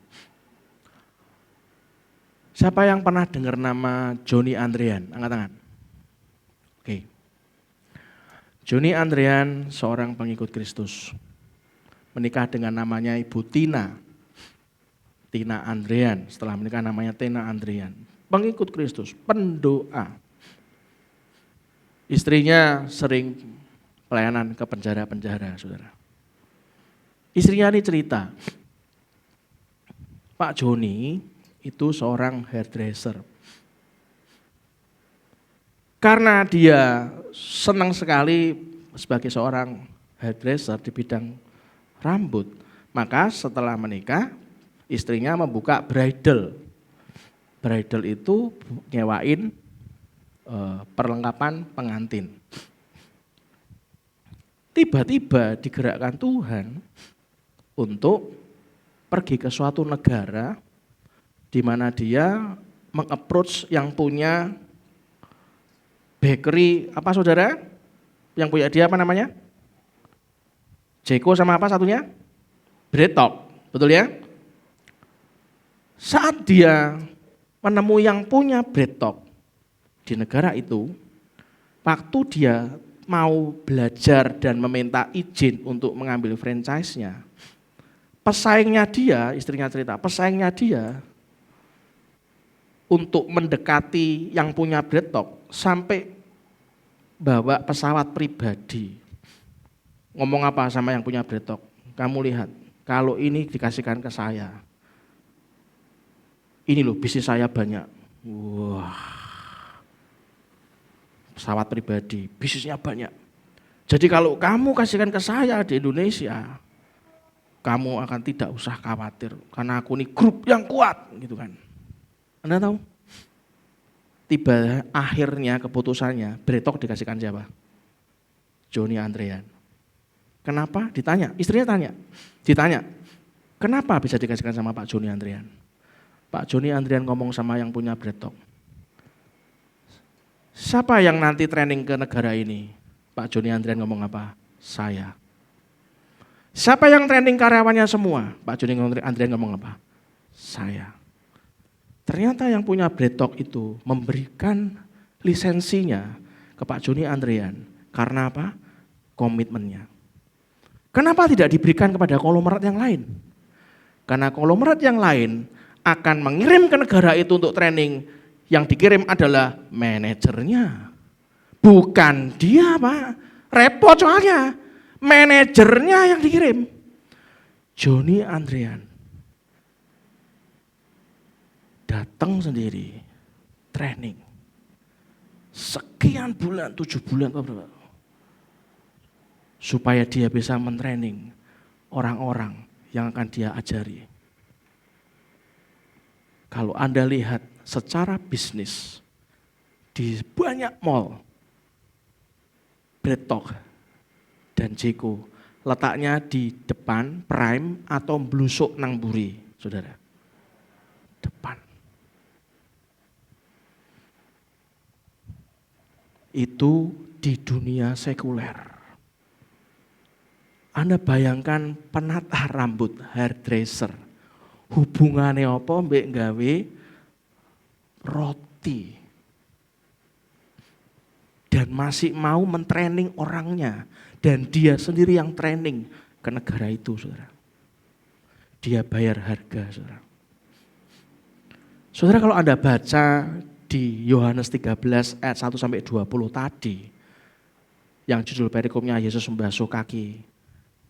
Siapa yang pernah dengar nama Johnny Andrean? Angkat tangan. Oke. Johnny Andrean seorang pengikut Kristus. Menikah dengan namanya Ibu Tina. Tina Andrean. Setelah menikah namanya Tina Andrean. Pengikut Kristus, pendoa. Istrinya sering pelayanan ke penjara-penjara, saudara. Istrinya ini cerita, Pak Joni itu seorang hairdresser. Karena dia senang sekali sebagai seorang hairdresser di bidang rambut, maka setelah menikah istrinya membuka bridal. Bridal itu nyewain perlengkapan pengantin. Tiba-tiba digerakkan Tuhan untuk pergi ke suatu negara di mana dia meng-approach yang punya bakery, apa saudara? Yang punya dia apa namanya? Jeko sama apa satunya? Bretok, betul ya? Saat dia menemui yang punya Bretok di negara itu, waktu dia mau belajar dan meminta izin untuk mengambil franchise-nya, pesaingnya dia, istrinya cerita, pesaingnya dia untuk mendekati yang punya Bretok sampai bawa pesawat pribadi. Ngomong apa sama yang punya Bretok? Kamu lihat, kalau ini dikasihkan ke saya, ini loh bisnis saya banyak. Wah, pesawat pribadi, bisnisnya banyak. Jadi kalau kamu kasihkan ke saya di Indonesia, kamu akan tidak usah khawatir karena aku ini grup yang kuat, gitu kan. Anda tahu? Tiba akhirnya keputusannya, Bretok dikasihkan siapa? Johnny Andrean. Kenapa? Ditanya, istrinya ditanya, kenapa bisa dikasihkan sama Pak Johnny Andrean? Pak Johnny Andrean ngomong sama yang punya Bretok, siapa yang nanti training ke negara ini? Pak Johnny Andrean ngomong apa? Saya. Siapa yang training karyawannya semua? Pak Johnny Andrean ngomong apa? Saya. Ternyata yang punya Bretok itu memberikan lisensinya ke Pak Johnny Andrean. Karena apa? Komitmennya. Kenapa tidak diberikan kepada konglomerat yang lain? Karena konglomerat yang lain akan mengirim ke negara itu untuk training. Yang dikirim adalah manajernya. Bukan dia, Pak. Repot soalnya. Manajernya yang dikirim. Johnny Andrean datang sendiri, training. Sekian bulan, 7 bulan, supaya dia bisa mentraining orang-orang yang akan dia ajari. Kalau Anda lihat secara bisnis, di banyak mall, Bread Talk dan Jeko, letaknya di depan Prime atau blusuk nang buri, saudara. Depan. Itu di dunia sekuler. Anda bayangkan penata rambut, hairdresser, hubungannya apa mbek gawe roti. Dan masih mau mentraining orangnya. Dan dia sendiri yang training ke negara itu, saudara. Dia bayar harga, saudara. Saudara, kalau Anda baca di Yohanes 13 ayat 1 sampai 20 tadi, yang judul perikopnya Yesus membasuh kaki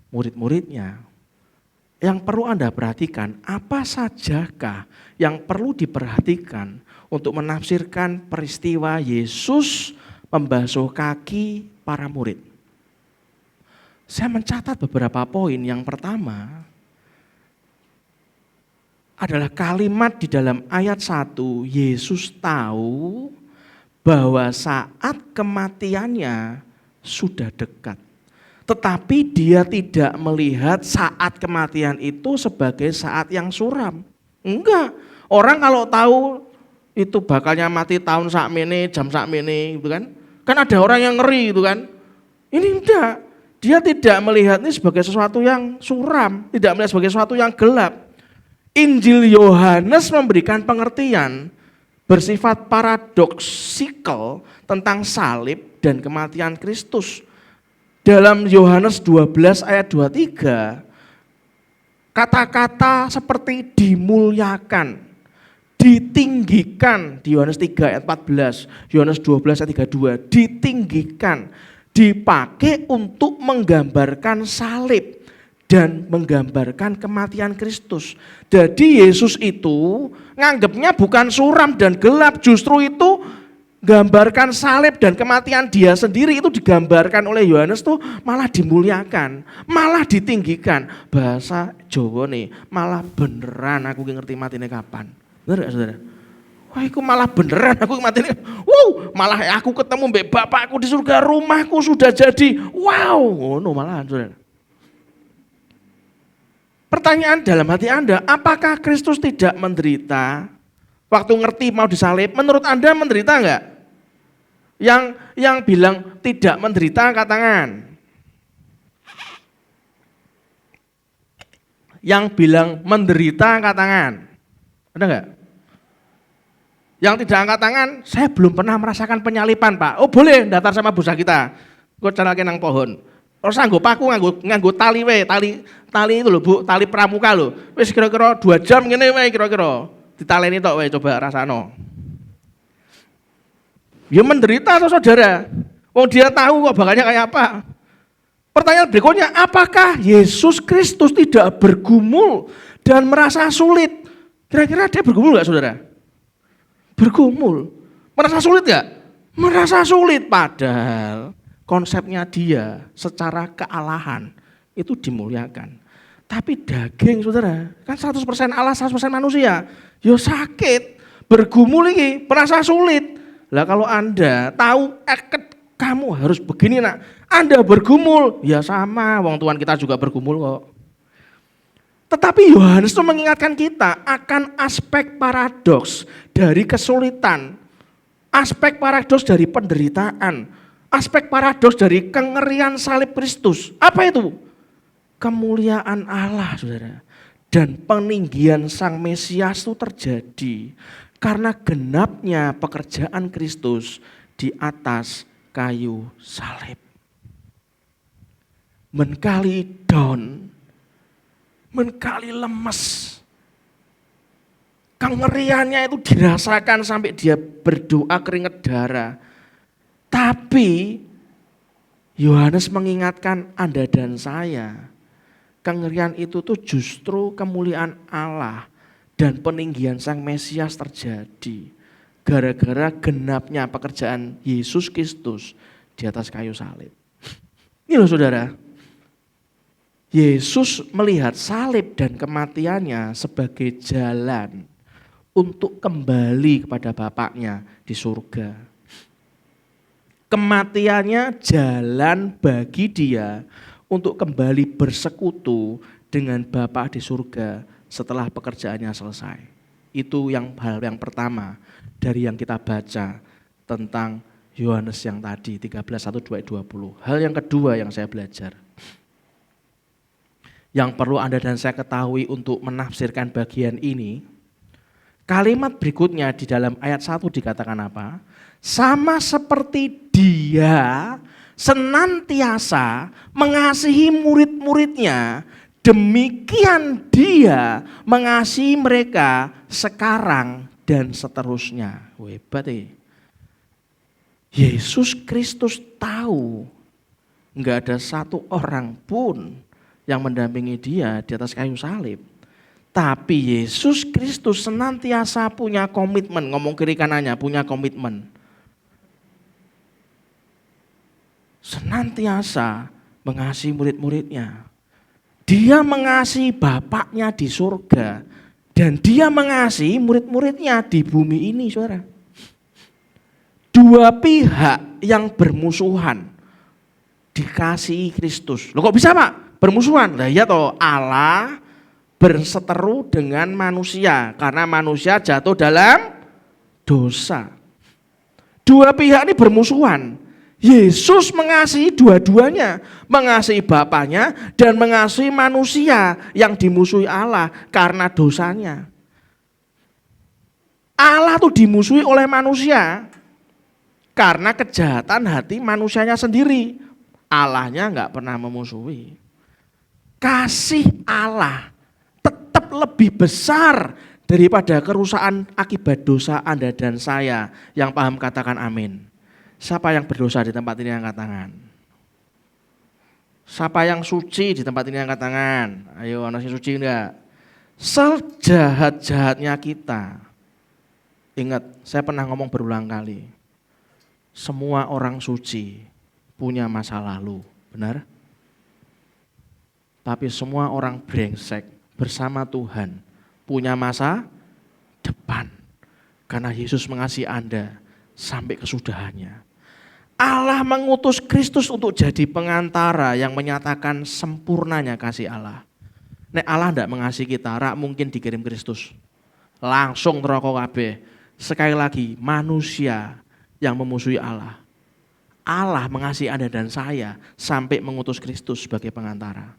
murid-muridnya, yang perlu Anda perhatikan, apa sajakah yang perlu diperhatikan untuk menafsirkan peristiwa Yesus membasuh kaki para murid. Saya mencatat beberapa poin. Yang pertama adalah kalimat di dalam ayat 1, Yesus tahu bahwa saat kematiannya sudah dekat. Tetapi dia tidak melihat saat kematian itu sebagai saat yang suram. Enggak. Orang kalau tahu itu bakalnya mati tahun sakmene, jam sakmene gitu kan. Kan ada orang yang ngeri gitu kan. Ini enggak. Dia tidak melihat ini sebagai sesuatu yang suram, tidak melihat sebagai sesuatu yang gelap. Injil Yohanes memberikan pengertian bersifat paradoksikal tentang salib dan kematian Kristus. Dalam Yohanes 12 ayat 23, kata-kata seperti dimuliakan, ditinggikan di Yohanes 3 ayat 14, Yohanes 12 ayat 32, ditinggikan, dipakai untuk menggambarkan salib dan menggambarkan kematian Kristus. Jadi Yesus itu nganggapnya bukan suram dan gelap, justru itu gambarkan salib dan kematian dia sendiri itu digambarkan oleh Yohanes tuh malah dimuliakan, malah ditinggikan. Bahasa Jawa nih, malah beneran aku ngerti matine kapan. Bener gak saudara? Wah, itu malah beneran aku matine. Wow, malah aku ketemu mbek bapakku di surga, rumahku sudah jadi. Wow, ngono malahan saudara. Pertanyaan dalam hati Anda, apakah Kristus tidak menderita waktu ngerti mau disalib? Menurut Anda menderita enggak? Yang bilang tidak menderita angkat tangan. Yang bilang menderita angkat tangan. Ada enggak? Yang tidak angkat tangan, saya belum pernah merasakan penyalipan, Pak. Oh boleh, datar sama busa kita. Gue carake nang pohon. Terus nganggo paku, nganggo tali we, tali itu lho Bu, tali pramuka lho. Wis kira-kira 2 jam ngene wae kira-kira. Ditaleni tok wae coba rasano. Ya menderita atau saudara. Wong dia tahu kok bakalnya kayak apa. Pertanyaan berikutnya, apakah Yesus Kristus tidak bergumul dan merasa sulit? Kira-kira dia bergumul enggak saudara? Bergumul. Merasa sulit enggak? Merasa sulit, padahal konsepnya dia secara kealahan itu dimuliakan. Tapi daging saudara, kan 100% Allah, 100% manusia. Ya sakit, bergumul ini, merasa sulit. Lah kalau Anda tahu kamu harus begini nak, Anda bergumul, ya sama, wong Tuhan kita juga bergumul kok. Tetapi Yohanes itu mengingatkan kita akan aspek paradoks dari kesulitan, aspek paradoks dari penderitaan, aspek paradoks dari kengerian salib Kristus. Apa itu? Kemuliaan Allah, saudara. Dan peninggian Sang Mesias itu terjadi karena genapnya pekerjaan Kristus di atas kayu salib. Menkali down, menkali lemes. Kengeriannya itu dirasakan sampai dia berdoa keringat darah. Tapi Yohanes mengingatkan Anda dan saya, kengerian itu tuh justru kemuliaan Allah dan peninggian Sang Mesias terjadi gara-gara genapnya pekerjaan Yesus Kristus di atas kayu salib. Ini loh saudara, Yesus melihat salib dan kematiannya sebagai jalan untuk kembali kepada Bapaknya di surga. Kematiannya jalan bagi dia untuk kembali bersekutu dengan Bapa di surga setelah pekerjaannya selesai. Itu hal yang pertama dari yang kita baca tentang Yohanes yang tadi 13:1-20. Hal yang kedua yang saya belajar, yang perlu Anda dan saya ketahui untuk menafsirkan bagian ini, kalimat berikutnya di dalam ayat 1 dikatakan apa? Sama seperti Dia senantiasa mengasihi murid-muridnya, demikian Dia mengasihi mereka sekarang dan seterusnya. Hebat ya. Yesus Kristus tahu enggak ada satu orang pun yang mendampingi dia di atas kayu salib. Tapi Yesus Kristus senantiasa punya komitmen, ngomong kiri kanannya, punya komitmen. Senantiasa mengasihi murid-muridnya. Dia mengasihi Bapaknya di surga. Dan dia mengasihi murid-muridnya di bumi ini, saudara. Dua pihak yang bermusuhan dikasihi Kristus. Loh kok bisa Pak? Bermusuhan? Lah iya toh, Allah berseteru dengan manusia karena manusia jatuh dalam dosa. Dua pihak ini bermusuhan. Yesus mengasihi dua-duanya, mengasihi Bapaknya dan mengasihi manusia yang dimusuhi Allah karena dosanya. Allah tuh dimusuhi oleh manusia karena kejahatan hati manusianya sendiri. Allahnya enggak pernah memusuhi. Kasih Allah tetap lebih besar daripada kerusakan akibat dosa Anda dan saya. Yang paham katakan amin. Siapa yang berdosa di tempat ini angkat tangan? Siapa yang suci di tempat ini angkat tangan? Ayo, anak suci enggak? Sejahat-jahatnya kita. Ingat, saya pernah ngomong berulang kali. Semua orang suci punya masa lalu, benar? Tapi semua orang brengsek bersama Tuhan punya masa depan. Karena Yesus mengasihi Anda sampai kesudahannya. Allah mengutus Kristus untuk jadi pengantara yang menyatakan sempurnanya kasih Allah. Nek Allah tidak mengasihi kita, rak mungkin dikirim Kristus. Langsung neraka kabeh. Sekali lagi, manusia yang memusuhi Allah. Allah mengasihi Anda dan saya sampai mengutus Kristus sebagai pengantara.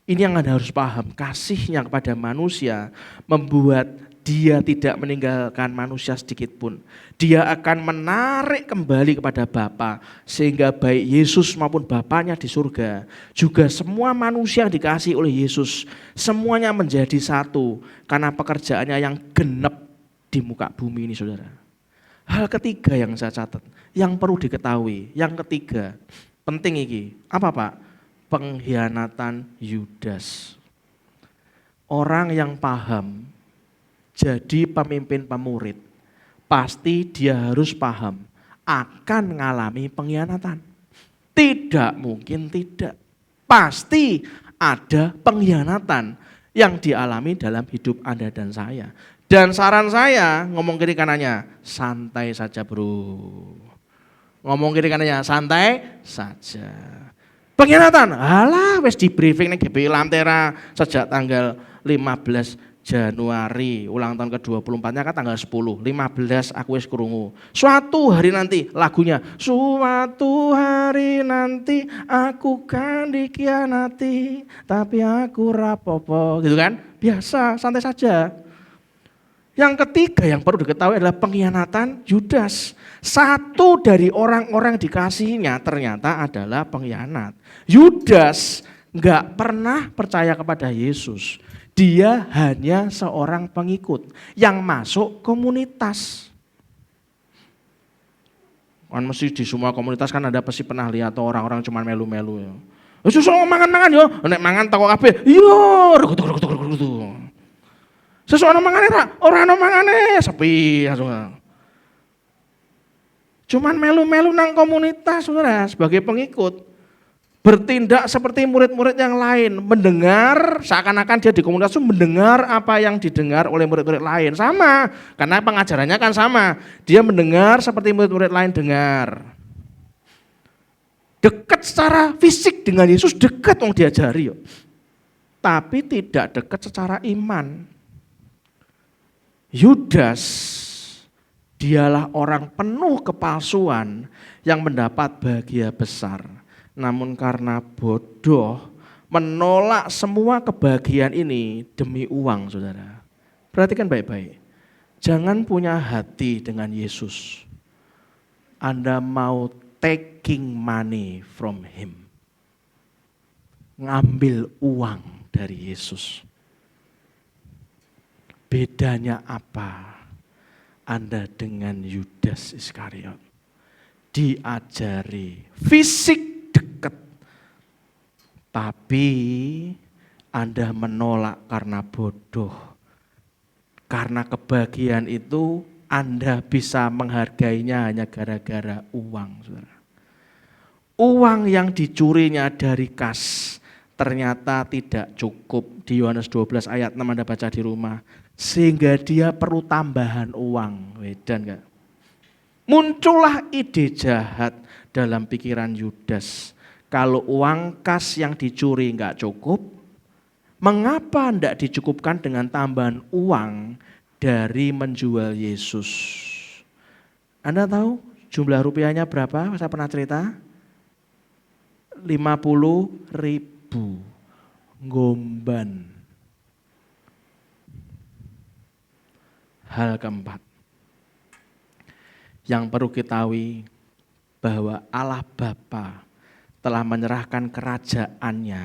Ini yang Anda harus paham, kasihnya kepada manusia membuat dia tidak meninggalkan manusia sedikit pun. Dia akan menarik kembali kepada Bapa sehingga baik Yesus maupun Bapaknya di surga, juga semua manusia yang dikasihi oleh Yesus, semuanya menjadi satu karena pekerjaannya yang genep di muka bumi ini, saudara. Hal ketiga yang saya catat, yang perlu diketahui, yang ketiga, penting ini, apa Pak? Pengkhianatan Yudas. Orang yang paham jadi pemimpin pemurid, pasti dia harus paham akan mengalami pengkhianatan. Tidak mungkin tidak. Pasti ada pengkhianatan yang dialami dalam hidup Anda dan saya. Dan saran saya, ngomong kiri kanannya, santai saja bro. Ngomong kiri kanannya, santai saja. Pengkhianatan, alah wis di briefing ning GPI Lantera sejak tanggal 15 Januari, ulang tahun ke-24-nya kan tanggal 10, 15 aku wis krungu. Suatu hari nanti lagunya, suatu hari nanti aku kan dikhianati, tapi aku rapopo, gitu kan? Biasa, santai saja. Yang ketiga yang perlu diketahui adalah pengkhianatan Yudas. Satu dari orang-orang dikasihinya ternyata adalah pengkhianat. Yudas enggak pernah percaya kepada Yesus. Dia hanya seorang pengikut yang masuk komunitas. Kan mesti di semua komunitas kan ada pasti pernah lihat orang-orang cuma melu-melu ya. Yesus mangan-mangan yo, nek mangan teko kabeh. Yo, rugut. Sesuatu mangane ora ono mangane, sepi langsung. Cuman melu-melu nang komunitas, saudara, sebagai pengikut. bertindak seperti murid-murid yang lain, mendengar seakan-akan dia di komunitas itu mendengar apa yang didengar oleh murid-murid lain. Sama, karena pengajarannya kan sama. Dia mendengar seperti murid-murid lain dengar. Dekat secara fisik dengan Yesus, dekat yang diajari. Tapi tidak dekat secara iman. Yudas, dialah orang penuh kepalsuan yang mendapat bahagia besar. Namun karena bodoh, menolak semua kebahagiaan ini demi uang, saudara. Perhatikan baik-baik. Jangan punya hati dengan Yesus. Anda mau taking money from him. Ngambil uang dari Yesus. Bedanya apa Anda dengan Yudas Iskariot? Diajari fisik dekat, tapi Anda menolak karena bodoh. Karena kebahagiaan itu Anda bisa menghargainya hanya gara-gara uang. Saudara. Uang yang dicurinya dari kas ternyata tidak cukup. Di Yohanes 12 ayat 6 Anda baca di rumah. Sehingga dia perlu tambahan uang. Wedan gak? Muncullah ide jahat dalam pikiran Yudas. Kalau uang kas yang dicuri enggak cukup, mengapa enggak dicukupkan dengan tambahan uang dari menjual Yesus? Anda tahu jumlah rupiahnya berapa? Saya pernah cerita. 50.000 gomban. Hal keempat yang perlu ketahui bahwa Allah Bapa telah menyerahkan kerajaannya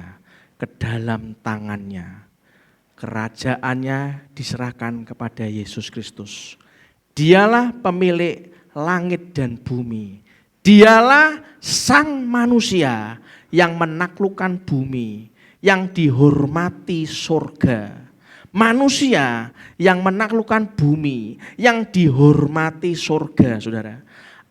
ke dalam tangannya. Kerajaannya diserahkan kepada Yesus Kristus. Dialah pemilik langit dan bumi. Dialah sang manusia yang menaklukkan bumi, yang dihormati surga. Manusia yang menaklukkan bumi, yang dihormati surga, saudara.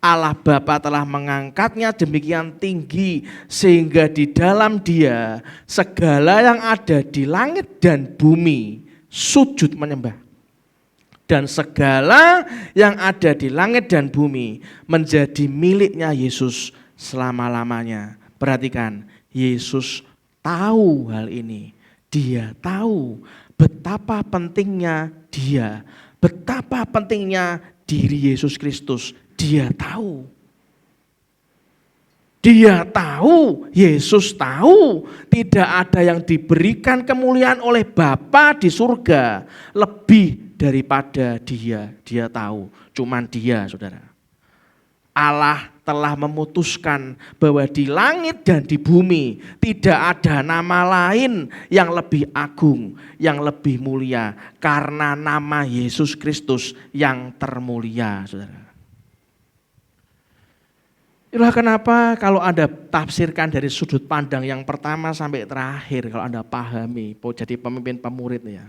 Allah Bapa telah mengangkatnya demikian tinggi sehingga di dalam dia segala yang ada di langit dan bumi sujud menyembah. Dan segala yang ada di langit dan bumi menjadi miliknya Yesus selama-lamanya. Perhatikan, Yesus tahu hal ini. Dia tahu betapa pentingnya dia, betapa pentingnya diri Yesus Kristus. Dia tahu. Dia tahu, Yesus tahu tidak ada yang diberikan kemuliaan oleh Bapa di surga lebih daripada dia. Dia tahu, cuman dia, saudara. Allah telah memutuskan bahwa di langit dan di bumi tidak ada nama lain yang lebih agung, yang lebih mulia. Karena nama Yesus Kristus yang termulia, saudara. Itulah kenapa kalau Anda tafsirkan dari sudut pandang yang pertama sampai terakhir, kalau Anda pahami, jadi pemimpin pemurid ya,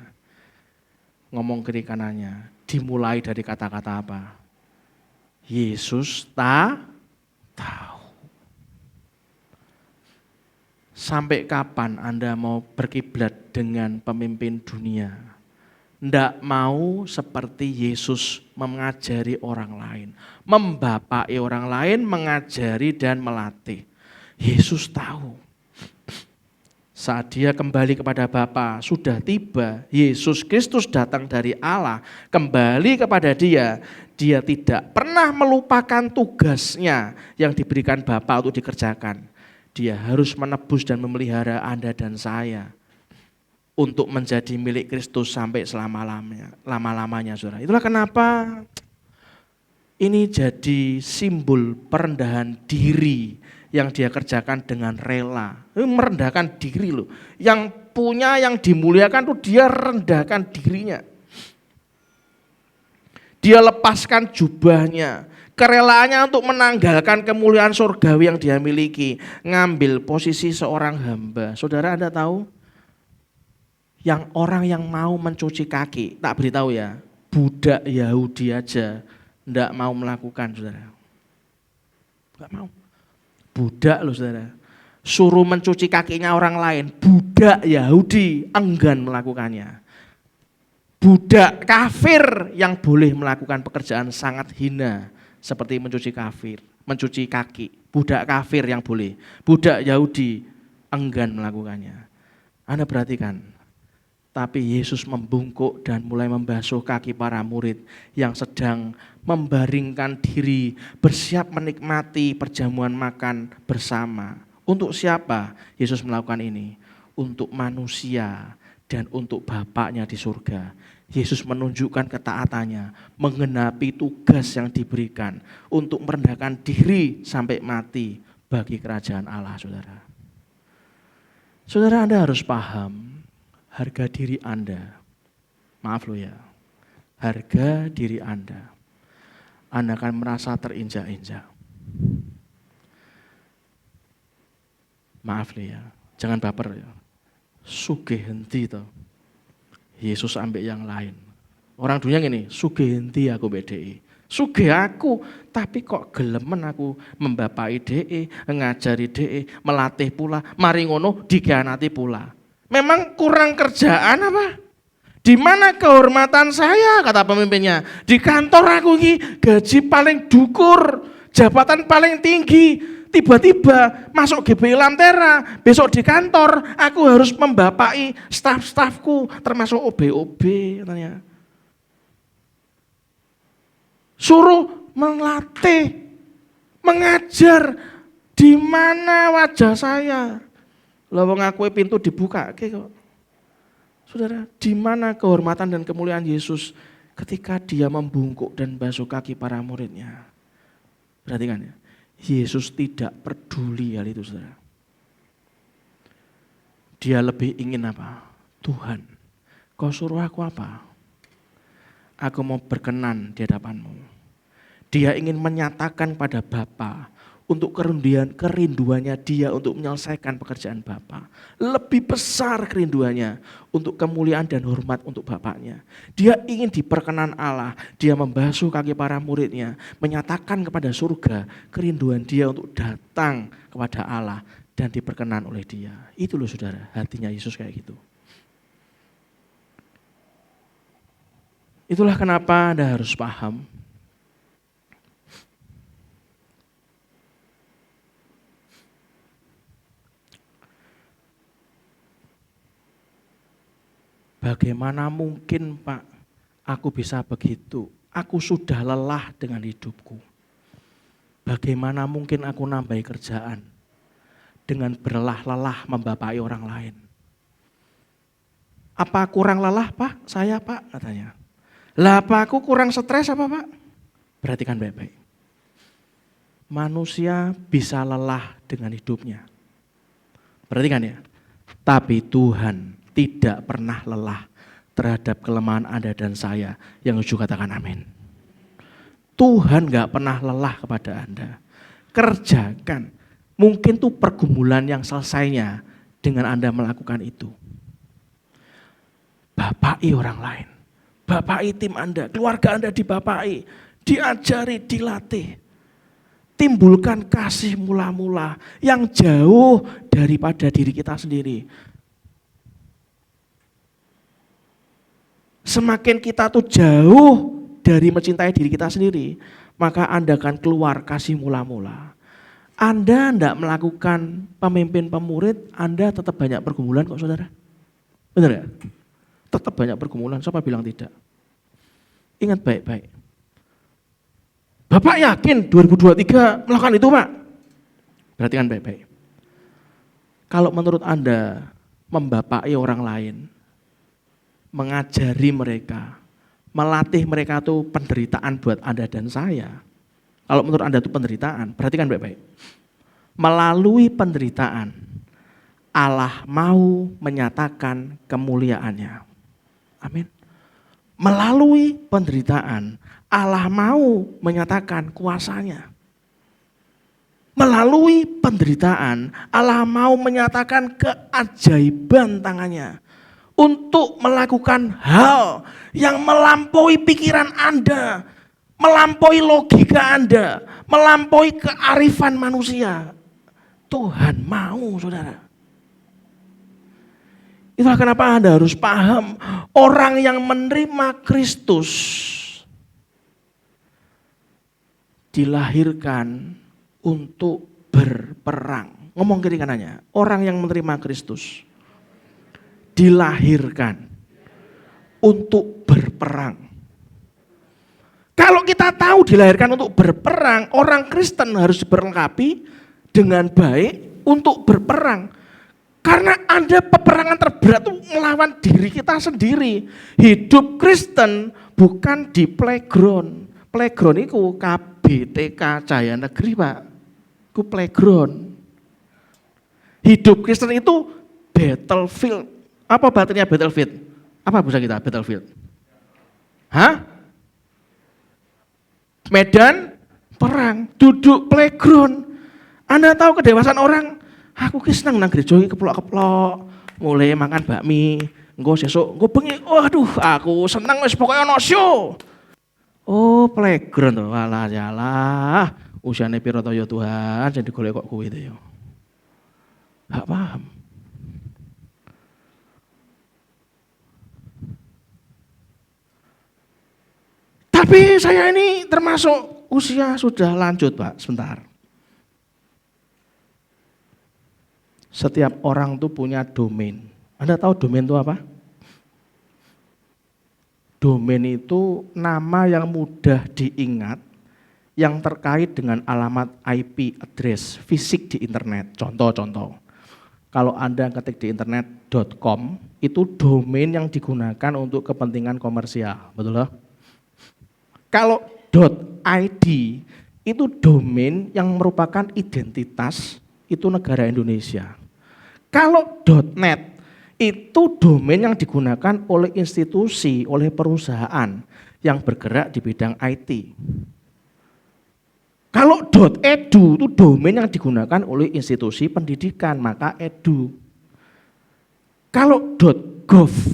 ngomong kiri kanannya, dimulai dari kata-kata apa? Yesus tahu. Sampai kapan Anda mau berkiblat dengan pemimpin dunia? Ndak mau seperti Yesus mengajari orang lain. Membapai orang lain, mengajari dan melatih. Yesus tahu. Saat dia kembali kepada Bapa, sudah tiba. Yesus Kristus datang dari Allah, kembali kepada dia. Dia tidak pernah melupakan tugasnya yang diberikan Bapa untuk dikerjakan. Dia harus menebus dan memelihara Anda dan saya untuk menjadi milik Kristus sampai selama-lamanya, saudara. Itulah kenapa ini jadi simbol perendahan diri yang dia kerjakan dengan rela. Merendahkan diri loh. Yang punya, yang dimuliakan tuh dia rendahkan dirinya. Dia lepaskan jubahnya, kerelaannya untuk menanggalkan kemuliaan surgawi yang dia miliki, ngambil posisi seorang hamba. Saudara, Anda tahu? Yang orang yang mau mencuci kaki, tak beritahu ya, budak Yahudi aja enggak mau melakukan, saudara. Enggak mau. Budak loh, saudara. suruh mencuci kakinya orang lain, budak Yahudi enggan melakukannya. Budak kafir yang boleh melakukan pekerjaan sangat hina seperti mencuci kaki. Budak kafir yang boleh, budak Yahudi enggan melakukannya. Anda perhatikan, tapi Yesus membungkuk dan mulai membasuh kaki para murid yang sedang membaringkan diri, bersiap menikmati perjamuan makan bersama. Untuk siapa Yesus melakukan ini? Untuk manusia dan untuk Bapaknya di surga. Yesus menunjukkan ketaatannya, menggenapi tugas yang diberikan untuk merendahkan diri sampai mati bagi kerajaan Allah, saudara. Saudara, Anda harus paham harga diri Anda. Maaf loh ya, harga diri Anda. Anda akan merasa terinjak-injak. Maaf loh ya, jangan baper ya. Sugih henti toh. Yesus ambil yang lain. Orang dunia gini, sugih henti aku BDI. Sugih aku, tapi kok gelemen aku membapai DE, ngajari DE, melatih pula, mari ngono dikhianati pula. Memang kurang kerjaan apa? Di mana kehormatan saya, kata pemimpinnya? Di kantor aku ini gaji paling dukur, jabatan paling tinggi. Tiba-tiba masuk GBI Lantera, besok di kantor aku harus membapai staf-stafku termasuk OB-OB katanya. Suruh melatih, mengajar, di mana wajah saya? Lawang aku pintu dibuka kok. Saudara, di mana kehormatan dan kemuliaan Yesus ketika dia membungkuk dan basuh kaki para muridnya? Perhatikan ya. Yesus tidak peduli hal itu, saudara. Dia lebih ingin apa? Tuhan, kau suruh aku apa? Aku mau berkenan di hadapanmu. Dia ingin menyatakan pada Bapa untuk kerinduannya dia untuk menyelesaikan pekerjaan Bapa. Lebih besar kerinduannya untuk kemuliaan dan hormat untuk Bapaknya. Dia ingin diperkenan Allah. Dia membasuh kaki para muridnya. Menyatakan kepada surga kerinduan dia untuk datang kepada Allah dan diperkenan oleh dia. Itu loh saudara, hatinya Yesus kayak gitu. Itulah kenapa Anda harus paham. Bagaimana mungkin Pak, aku bisa begitu? Aku sudah lelah dengan hidupku. Bagaimana mungkin aku nambahi kerjaan dengan berlelah-lelah membapai orang lain? Apa kurang lelah Pak? Saya Pak, katanya. Lah apa aku kurang stres apa Pak? Perhatikan baik-baik. Manusia bisa lelah dengan hidupnya. Perhatikan ya. Tapi Tuhan tidak pernah lelah terhadap kelemahan Anda dan saya. Yang juga katakan amin. Tuhan gak pernah lelah kepada Anda. Kerjakan. Mungkin tuh pergumulan yang selesainya dengan Anda melakukan itu. Bapai orang lain. Bapai tim Anda. Keluarga Anda dibapai. Diajari, dilatih. Timbulkan kasih mula-mula yang jauh daripada diri kita sendiri. Semakin kita tuh jauh dari mencintai diri kita sendiri, maka Anda akan keluar kasih mula-mula. Anda tidak melakukan pemimpin pemurid, Anda tetap banyak pergumulan kok saudara. Benar ya? Tetap banyak pergumulan, siapa bilang tidak? Ingat baik-baik. Bapak yakin 2023 melakukan itu Pak? Perhatikan baik-baik. Kalau menurut Anda membapai orang lain, mengajari mereka, melatih mereka itu penderitaan buat Anda dan saya. Kalau menurut Anda itu penderitaan, perhatikan baik-baik. Melalui penderitaan, Allah mau menyatakan kemuliaannya. Amin. Melalui penderitaan, Allah mau menyatakan kuasanya. Melalui penderitaan, Allah mau menyatakan keajaiban tangannya. Untuk melakukan hal yang melampaui pikiran Anda, melampaui logika Anda, melampaui kearifan manusia. Tuhan mau, saudara. Itulah kenapa Anda harus paham, orang yang menerima Kristus dilahirkan untuk berperang. Ngomong kiri kanannya, orang yang menerima Kristus dilahirkan untuk berperang. Kalau kita tahu dilahirkan untuk berperang, orang Kristen harus diperlengkapi dengan baik untuk berperang. Karena ada peperangan terberat itu melawan diri kita sendiri. Hidup Kristen bukan di playground. Playground itu KBTK Cahaya Negeri, Pak. Itu playground. Hidup Kristen itu battlefield. Apa artinya battlefield? Apa bahasa kita battlefield? Hah? Medan perang, duduk playground. Anda tahu kedewasaan orang? Aku ki seneng nang gereja iki keplok-keplok, mulai makan bakmi, engko sesuk engko bengi, waduh aku seneng wis pokoke ono show. Oh, playground to. Walah yalah, usiane piro to ya Tuhan, jadi golek kok kuwi to ya. Gak paham. Tapi saya ini termasuk usia sudah lanjut, Pak, sebentar. Setiap orang tuh punya domain. Anda tahu domain itu apa? Domain itu nama yang mudah diingat, yang terkait dengan alamat IP address fisik di internet. Contoh-contoh. Kalau Anda ketik di internet .com, itu domain yang digunakan untuk kepentingan komersial. Betul loh? Kalau .id, itu domain yang merupakan identitas, itu negara Indonesia. Kalau .net itu domain yang digunakan oleh institusi, oleh perusahaan yang bergerak di bidang IT. Kalau .edu itu domain yang digunakan oleh institusi pendidikan, maka edu. Kalau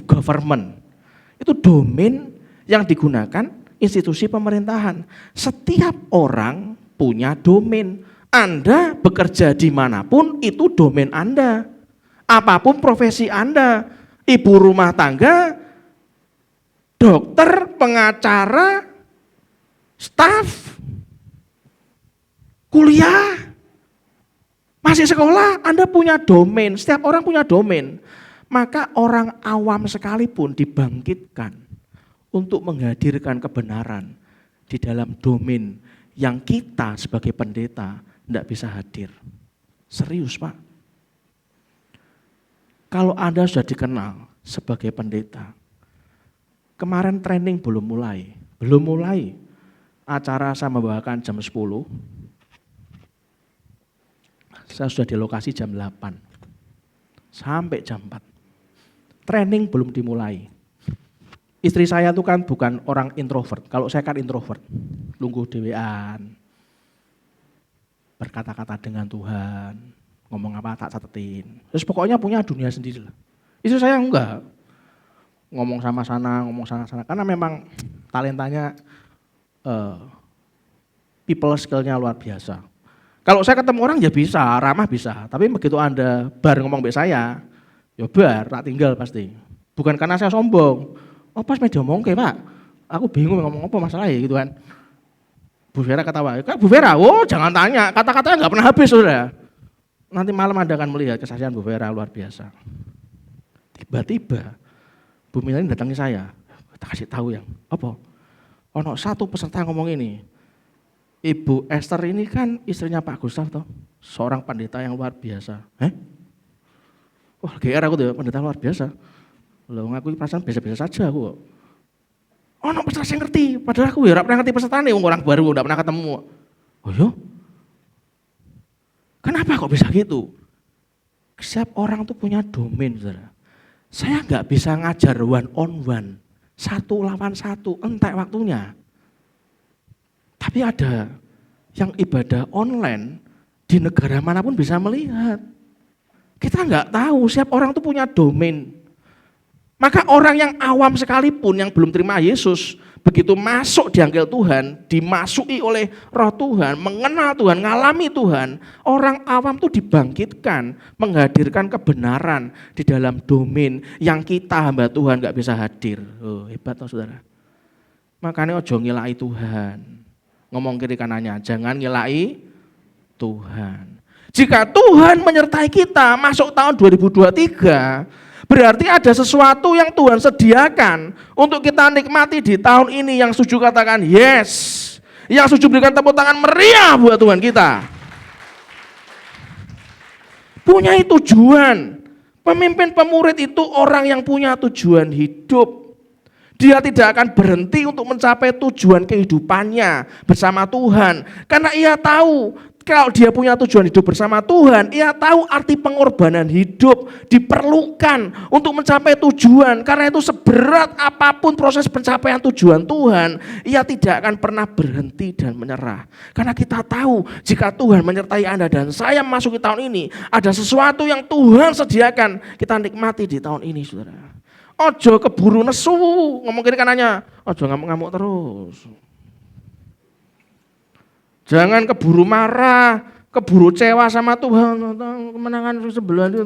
.government itu domain yang digunakan institusi pemerintahan. Setiap orang punya domain. Anda bekerja dimanapun itu domain Anda. Apapun profesi Anda, ibu rumah tangga, dokter, pengacara, staf, kuliah, masih sekolah, Anda punya domain, setiap orang punya domain. Maka orang awam sekalipun dibangkitkan untuk menghadirkan kebenaran di dalam domain yang kita sebagai pendeta tidak bisa hadir. Serius, Pak. Kalau Anda sudah dikenal sebagai pendeta, kemarin training belum mulai, acara saya membawakan jam 10, saya sudah di lokasi jam 8, sampai jam 4, training belum dimulai. Istri saya itu kan bukan orang introvert, kalau saya kan introvert, lungguh dewean, berkata-kata dengan Tuhan, ngomong apa tak catetin. Terus pokoknya punya dunia sendiri lah. Istri saya enggak. Ngomong sama sana, ngomong sana. Karena memang talentanya people skill-nya luar biasa. Kalau saya ketemu orang ya bisa, ramah bisa. Tapi begitu Anda bar ngomong sama saya, ya bar, tak tinggal pasti. Bukan karena saya sombong. Oh pas media ngomong kayak Pak, aku bingung ngomong apa masalahnya gitu kan. Bu Vera ketawa, Bu Vera, oh jangan tanya, kata-katanya nggak pernah habis saudara. Nanti malam Anda akan melihat kesaksian Bu Vera luar biasa. Tiba-tiba Bu Milani datangi saya, kita kasih tahu yang apa? Ono satu peserta ngomong ini, Ibu Esther ini kan istrinya Pak Gustaf toh, seorang pendeta yang luar biasa. Wah GR aku tuh pendeta luar biasa. Loh ngaku perasaan biasa-biasa saja aku. Ono peserta yang ngerti, padahal aku ya pernah ngerti peserta nih, orang baru udah pernah ketemu. Oh yo? Kenapa kok bisa gitu? Setiap orang tuh punya domain, saudara. Saya nggak bisa ngajar one on one, 1 lawan 1, entek waktunya. Tapi ada yang ibadah online di negara manapun bisa melihat. Kita nggak tahu, setiap orang tuh punya domain. Maka orang yang awam sekalipun yang belum terima Yesus begitu masuk diangkil Tuhan, dimasuki oleh roh Tuhan, mengenal Tuhan, ngalami Tuhan, orang awam tuh dibangkitkan, menghadirkan kebenaran di dalam domain yang kita hamba Tuhan gak bisa hadir. Oh, hebat toh saudara. Makanya ojo ngilai Tuhan. Ngomong kiri kanannya, jangan ngilai Tuhan. Jika Tuhan menyertai kita masuk tahun 2023, berarti ada sesuatu yang Tuhan sediakan untuk kita nikmati di tahun ini. Yang setuju katakan yes. Yang setuju berikan tepuk tangan meriah buat Tuhan kita. Punya tujuan. Pemimpin pemurid itu orang yang punya tujuan hidup. Dia tidak akan berhenti untuk mencapai tujuan kehidupannya bersama Tuhan. Karena ia tahu kalau dia punya tujuan hidup bersama Tuhan, ia tahu arti pengorbanan hidup diperlukan untuk mencapai tujuan. Karena itu seberat apapun proses pencapaian tujuan Tuhan, ia tidak akan pernah berhenti dan menyerah. Karena kita tahu jika Tuhan menyertai Anda dan saya memasuki tahun ini, ada sesuatu yang Tuhan sediakan kita nikmati di tahun ini, saudara. Ojo keburu nesu, ngomong kiri kanannya, ojo ngamuk-ngamuk terus. Jangan keburu marah, keburu cewa sama Tuhan. Kemenangan sebelah itu,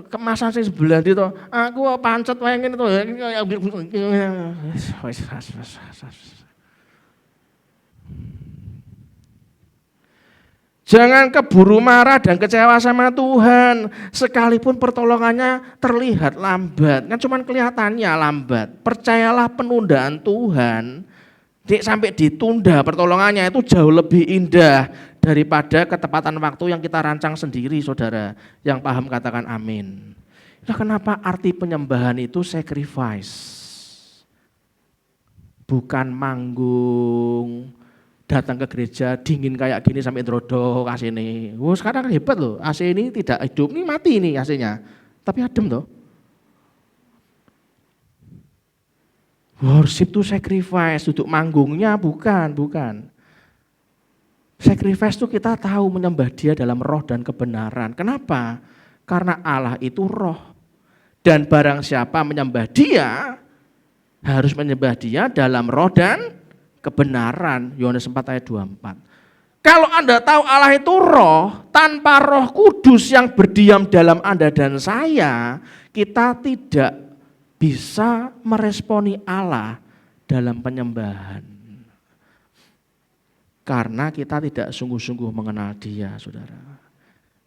kemasan sebelah itu. Aku pancet pengen itu. Jangan keburu marah dan kecewa sama Tuhan. Sekalipun pertolongannya terlihat lambat. Kan cuma kelihatannya lambat. Percayalah penundaan Tuhan. Sampai ditunda pertolongannya itu jauh lebih indah daripada ketepatan waktu yang kita rancang sendiri, saudara. Yang paham katakan amin. Nah, kenapa arti penyembahan itu sacrifice? Bukan manggung, datang ke gereja dingin kayak gini sampai drodok AC ini. Wah, sekarang hebat loh, AC ini tidak hidup, ini mati ini AC-nya. Tapi adem toh. Worship itu sacrifice, duduk manggungnya bukan. Sacrifice itu kita tahu menyembah Dia dalam roh dan kebenaran. Kenapa? Karena Allah itu roh. Dan barang siapa menyembah Dia, harus menyembah Dia dalam roh dan kebenaran. Yohanes 4 ayat 24. Kalau Anda tahu Allah itu roh, tanpa Roh Kudus yang berdiam dalam Anda dan saya, kita tidak bisa meresponi Allah dalam penyembahan. Karena kita tidak sungguh-sungguh mengenal Dia, saudara.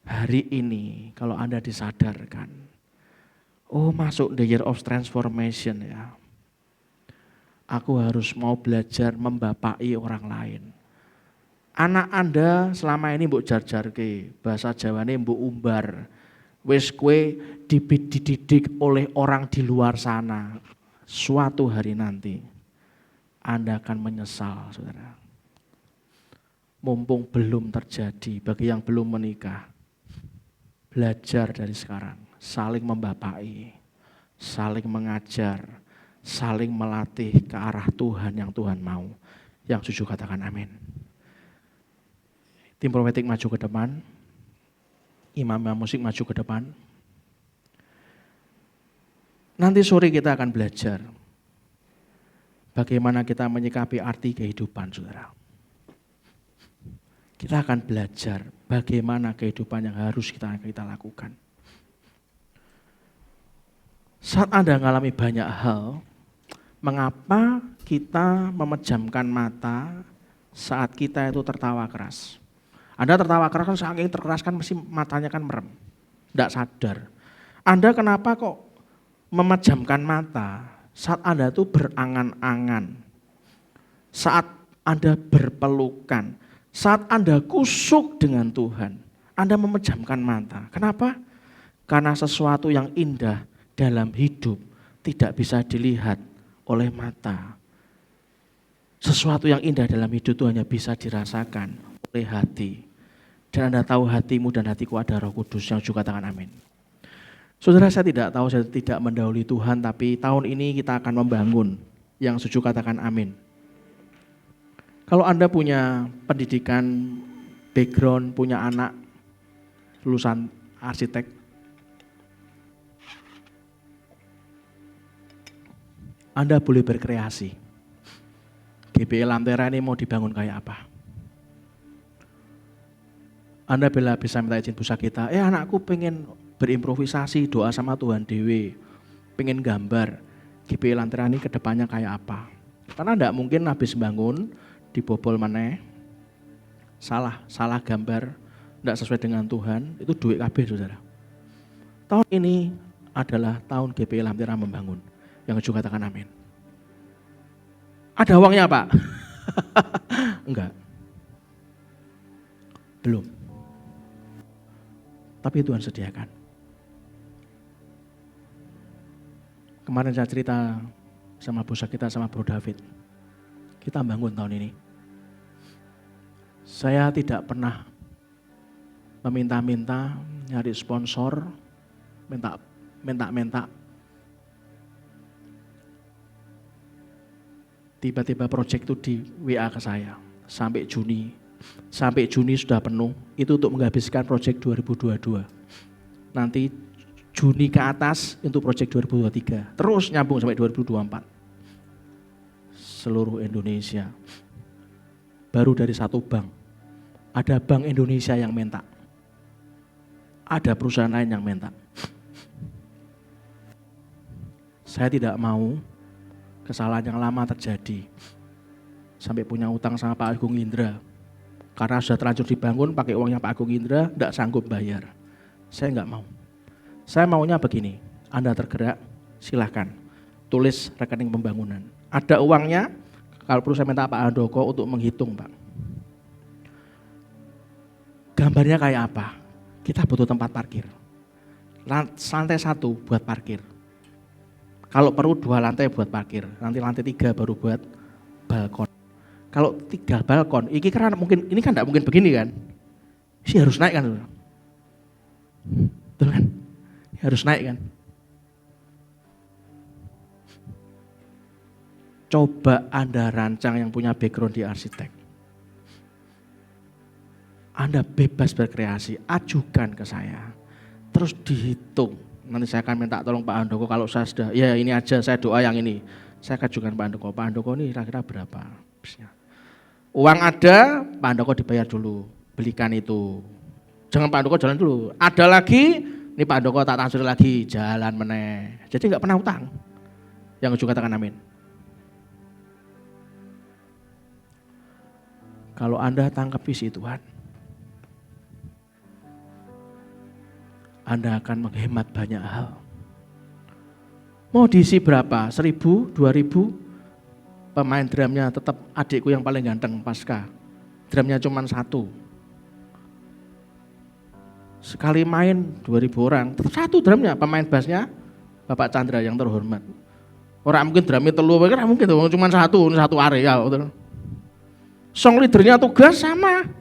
Hari ini kalau Anda disadarkan, oh masuk the year of transformation ya. Aku harus mau belajar membapai orang lain. Anak Anda selama ini mbok jar-jarke, bahasa Jawane mbok umbar. Wis kue dididik oleh orang di luar sana. Suatu hari nanti Anda akan menyesal, saudara. Mumpung belum terjadi, bagi yang belum menikah, belajar dari sekarang, saling membapai, saling mengajar, saling melatih ke arah Tuhan yang Tuhan mau. Yang setuju katakan amin. Tim profetik maju ke depan. Imam musik maju ke depan. Nanti sore kita akan belajar bagaimana kita menyikapi arti kehidupan, saudara. Kita akan belajar bagaimana kehidupan yang harus kita lakukan. Saat Anda mengalami banyak hal, mengapa kita memejamkan mata saat kita itu tertawa keras? Anda tertawa keras kan saking terkeras kan mesti matanya kan merem. Tidak sadar. Anda kenapa kok memejamkan mata saat Anda itu berangan-angan. Saat Anda berpelukan. Saat Anda kusuk dengan Tuhan. Anda memejamkan mata. Kenapa? Karena sesuatu yang indah dalam hidup tidak bisa dilihat oleh mata. Sesuatu yang indah dalam hidup itu hanya bisa dirasakan oleh hati. Dan Anda tahu hatimu dan hatiku ada Roh Kudus yang juga katakan amin. Saudara, saya tidak tahu, saya tidak mendahului Tuhan, tapi tahun ini kita akan membangun. Yang setuju katakan amin. Kalau Anda punya pendidikan, background, punya anak, lulusan arsitek, Anda boleh berkreasi. GBI Lentera ini mau dibangun kayak apa? Anda bila bisa minta izin pusat kita, anakku pengen berimprovisasi, doa sama Tuhan dewe, pengen gambar GBI Lentera ini kedepannya kayak apa. Karena enggak mungkin habis bangun, dibobol maneh, salah gambar, enggak sesuai dengan Tuhan, itu duit kabeh saudara. Tahun ini adalah tahun GBI Lentera membangun, yang juga katakan amin. Ada uangnya Pak? Enggak. Belum. Tapi Tuhan sediakan. Kemarin saya cerita sama bos kita, sama Bro David. Kita bangun tahun ini. Saya tidak pernah meminta-minta, nyari sponsor, minta. Tiba-tiba proyek itu di WA ke saya. Sampai Juni sudah penuh, itu untuk menghabiskan proyek 2022. Nanti Juni ke atas untuk proyek 2023, terus nyambung sampai 2024. Seluruh Indonesia, baru dari satu bank, ada Bank Indonesia yang minta, ada perusahaan lain yang minta. Saya tidak mau kesalahan yang lama terjadi, sampai punya utang sama Pak Agung Indra. Karena sudah terlanjur dibangun pakai uangnya Pak Agung Indra, tidak sanggup bayar. Saya enggak mau. Saya maunya begini, Anda tergerak, silahkan tulis rekening pembangunan. Ada uangnya, kalau perlu saya minta Pak Andoko untuk menghitung Pak. Gambarnya kayak apa? Kita butuh tempat parkir. Lantai 1 buat parkir. Kalau perlu 2 lantai buat parkir, nanti lantai 3 baru buat balkon. Kalau 3 balkon, ini kan enggak mungkin begini kan? Ini harus naik kan? Betul kan? Ini harus naik kan? Coba Anda rancang yang punya background di arsitek. Anda bebas berkreasi, ajukan ke saya. Terus dihitung. Nanti saya akan minta tolong Pak Andoko kalau saya sudah, ya ini aja saya doa yang ini. Saya ajukan Pak Andoko. Pak Andoko ini kira-kira berapa? Uang ada, Pak Andoko dibayar dulu, belikan itu. Jangan Pak Andoko jalan dulu. Ada lagi, ini Pak Andoko tak transfer lagi, jalan meneh. Jadi enggak pernah utang. Yang juga katakan amin. Kalau Anda tangkap visi Tuhan, Anda akan menghemat banyak hal. Mau diisi berapa? 1.000, 2.000? Pemain drumnya tetap adikku yang paling ganteng pasca. Drumnya cuma 1. Sekali main 2.000 orang, tetap 1 drumnya. Pemain bassnya Bapak Chandra yang terhormat. Orang mungkin drumnya telu, kira mungkin cuma 1 area. Song leadernya tugas sama.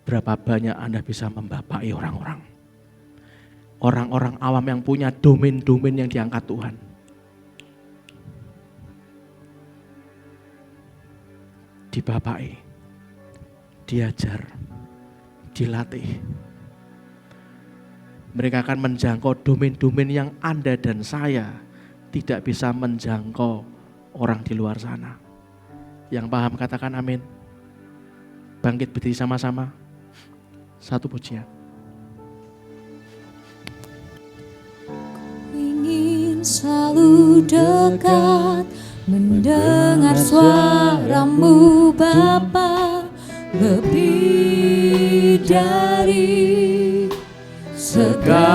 Berapa banyak Anda bisa membapai orang-orang? Orang-orang awam yang punya domain-domain yang diangkat Tuhan. Dibapai, diajar, dilatih. Mereka akan menjangkau domain-domain yang Anda dan saya tidak bisa menjangkau orang di luar sana. Yang paham katakan amin. Bangkit berdiri sama-sama. Satu pujian. Selalu dekat mendengar suaramu Bapa, lebih dari segalanya.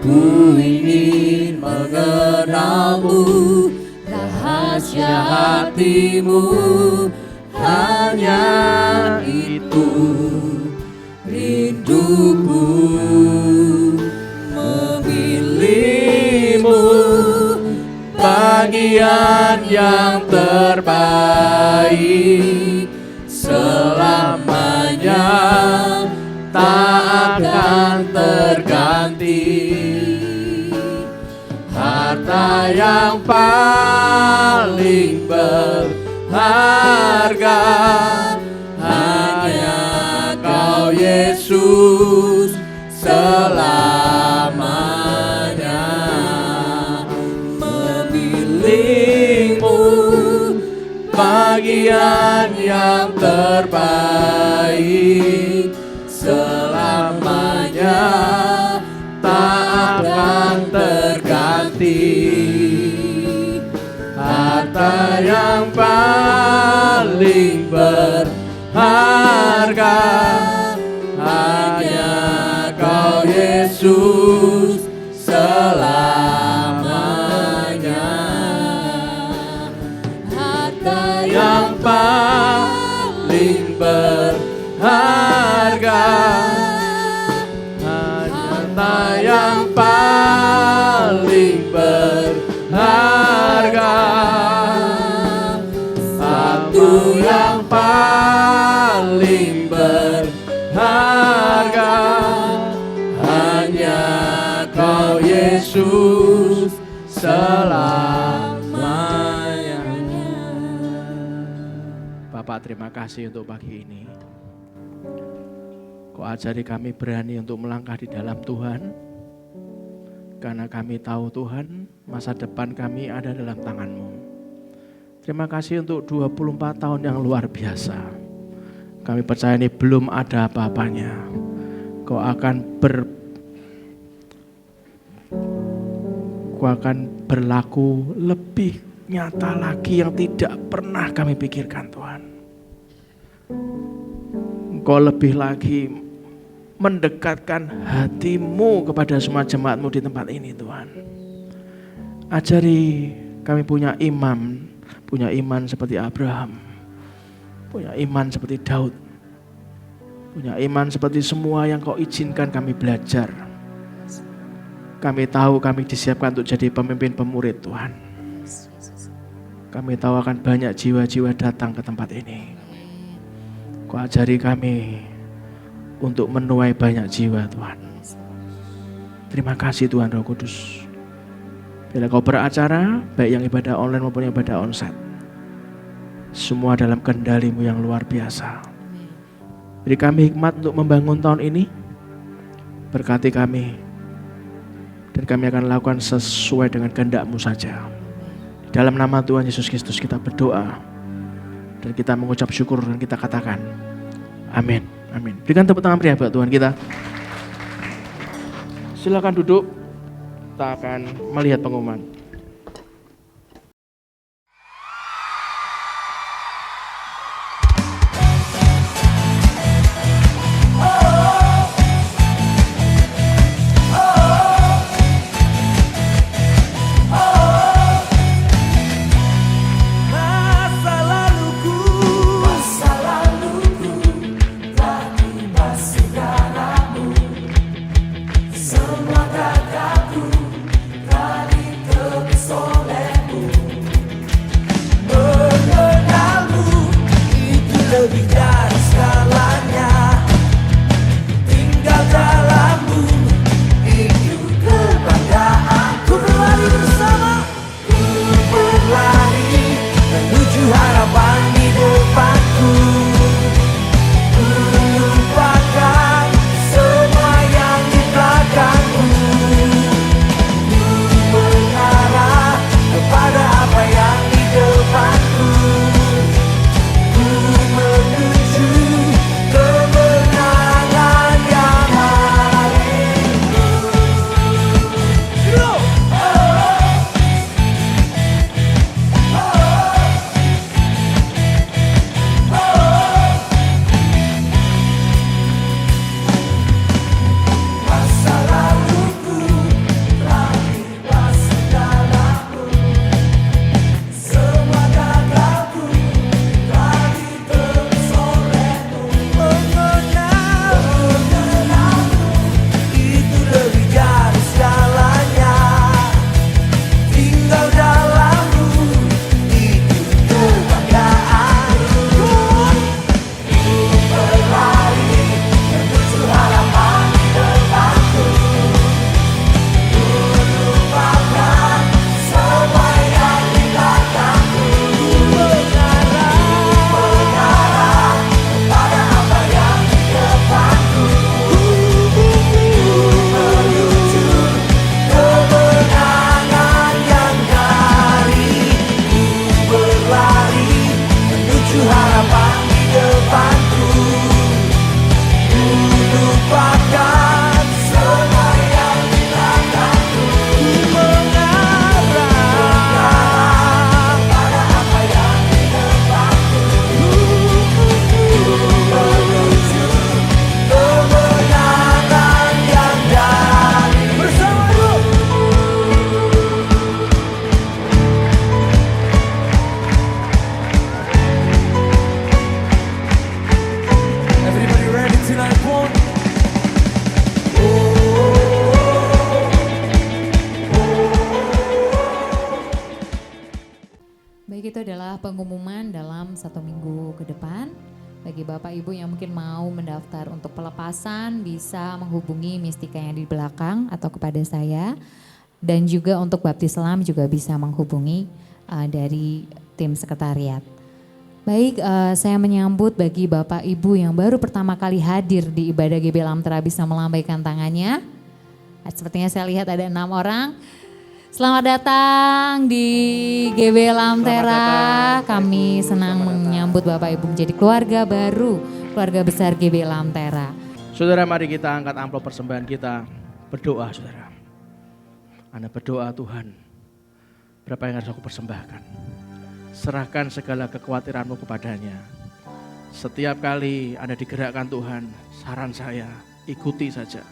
Ku ingin mengenalmu, rahasia hatimu, hanya itu rinduku. Bagian yang terbaik selamanya tak akan terganti. Harta yang paling berharga hanya Kau Yesus selamanya. bagian yang terbaik selamanya, tak akan terganti. Harta yang paling berharga hanya Kau Yesus selamanya. Harta Yang paling berharga harta yang paling berharga, satu yang paling berharga hanya Kau Yesus selamanya. Bapak, terima kasih untuk pagi ini. Kau ajari kami berani untuk melangkah di dalam Tuhan, karena kami tahu Tuhan, masa depan kami ada dalam tangan-Mu. Terima kasih untuk 24 tahun yang luar biasa. Kami percaya ini belum ada apa-apanya. Kau akan berlaku lebih nyata lagi yang tidak pernah kami pikirkan, Tuhan. Engkau lebih lagi mendekatkan hati-Mu kepada semua jemaat-Mu di tempat ini, Tuhan. Ajari kami punya iman seperti Abraham, punya iman seperti Daud, punya iman seperti semua yang Kau izinkan kami belajar. Kami tahu kami disiapkan untuk jadi pemimpin pemurid, Tuhan. Kami tahu akan banyak jiwa-jiwa datang ke tempat ini. Kau ajari kami untuk menuai banyak jiwa, Tuhan. Terima kasih Tuhan Roh Kudus. Bila Kau beracara, baik yang ibadah online maupun yang ibadah onsite, semua dalam kendali-Mu yang luar biasa. Beri kami hikmat untuk membangun tahun ini. Berkati kami, dan kami akan lakukan sesuai dengan kehendak-Mu saja. Dalam nama Tuhan Yesus Kristus kita berdoa, dan kita mengucap syukur dan kita katakan, amin. Amin. Berikan tepuk tangan meriah buat Tuhan kita. Silakan duduk. Kita akan melihat pengumuman. Semua kataku tadi 1 minggu ke depan. Bagi Bapak Ibu yang mungkin mau mendaftar untuk pelepasan bisa menghubungi Mistika yang di belakang atau kepada saya. Dan juga untuk baptislam juga bisa menghubungi dari tim sekretariat. Baik, saya menyambut bagi Bapak Ibu yang baru pertama kali hadir di ibadah GB Lamtera bisa melambaikan tangannya. Sepertinya saya lihat ada 6 orang. Selamat datang di GB Lamtera. Kami senang menyambut Bapak Ibu menjadi keluarga baru, keluarga besar GB Lamtera. Saudara, mari kita angkat amplop persembahan kita, berdoa saudara. Anda berdoa, Tuhan, berapa yang harus aku persembahkan? Serahkan segala kekhawatiranmu kepadanya. Setiap kali Anda digerakkan Tuhan, saran saya, ikuti saja.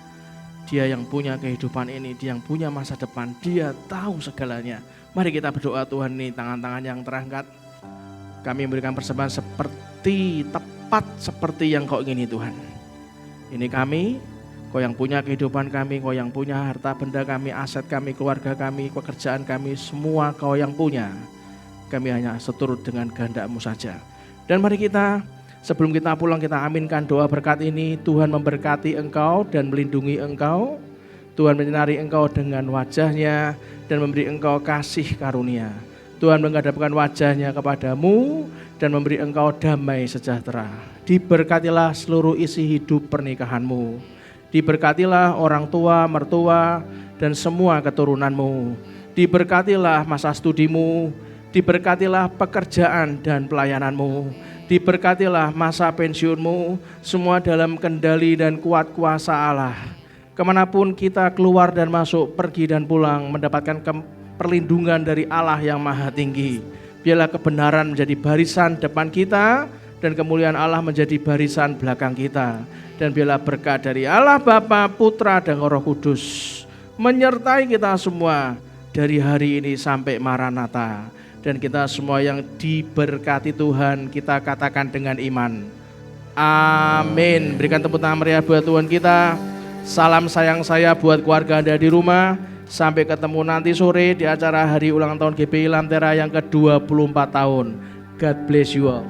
Dia yang punya kehidupan ini, dia yang punya masa depan, dia tahu segalanya. Mari kita berdoa Tuhan, ini tangan-tangan yang terangkat. Kami memberikan persembahan tepat seperti yang Kau ingini Tuhan. Ini kami, Kau yang punya kehidupan kami, Kau yang punya harta benda kami, aset kami, keluarga kami, pekerjaan kami, semua Kau yang punya. Kami hanya seturut dengan kehendak-Mu saja. Dan mari kita, sebelum kita pulang, kita aminkan doa berkat ini. Tuhan memberkati engkau dan melindungi engkau. Tuhan menyinari engkau dengan wajah-Nya dan memberi engkau kasih karunia. Tuhan menghadapkan wajah-Nya kepadamu dan memberi engkau damai sejahtera. Diberkatilah seluruh isi hidup pernikahanmu. Diberkatilah orang tua, mertua, dan semua keturunanmu. Diberkatilah masa studimu. Diberkatilah pekerjaan dan pelayananmu. Diberkatilah masa pensiunmu, semua dalam kendali dan kuat kuasa Allah. Kemanapun kita keluar dan masuk, pergi dan pulang, mendapatkan perlindungan dari Allah yang maha tinggi. Biarlah kebenaran menjadi barisan depan kita, dan kemuliaan Allah menjadi barisan belakang kita. Dan biarlah berkat dari Allah Bapa, Putra, dan Roh Kudus menyertai kita semua dari hari ini sampai Maranatha. Dan kita semua yang diberkati Tuhan, kita katakan dengan iman. Amin. Berikan tepuk tangan meriah buat Tuhan kita. Salam sayang saya buat keluarga Anda di rumah. Sampai ketemu nanti sore di acara hari ulang tahun GBI Lamtera yang ke-24 tahun. God bless you all.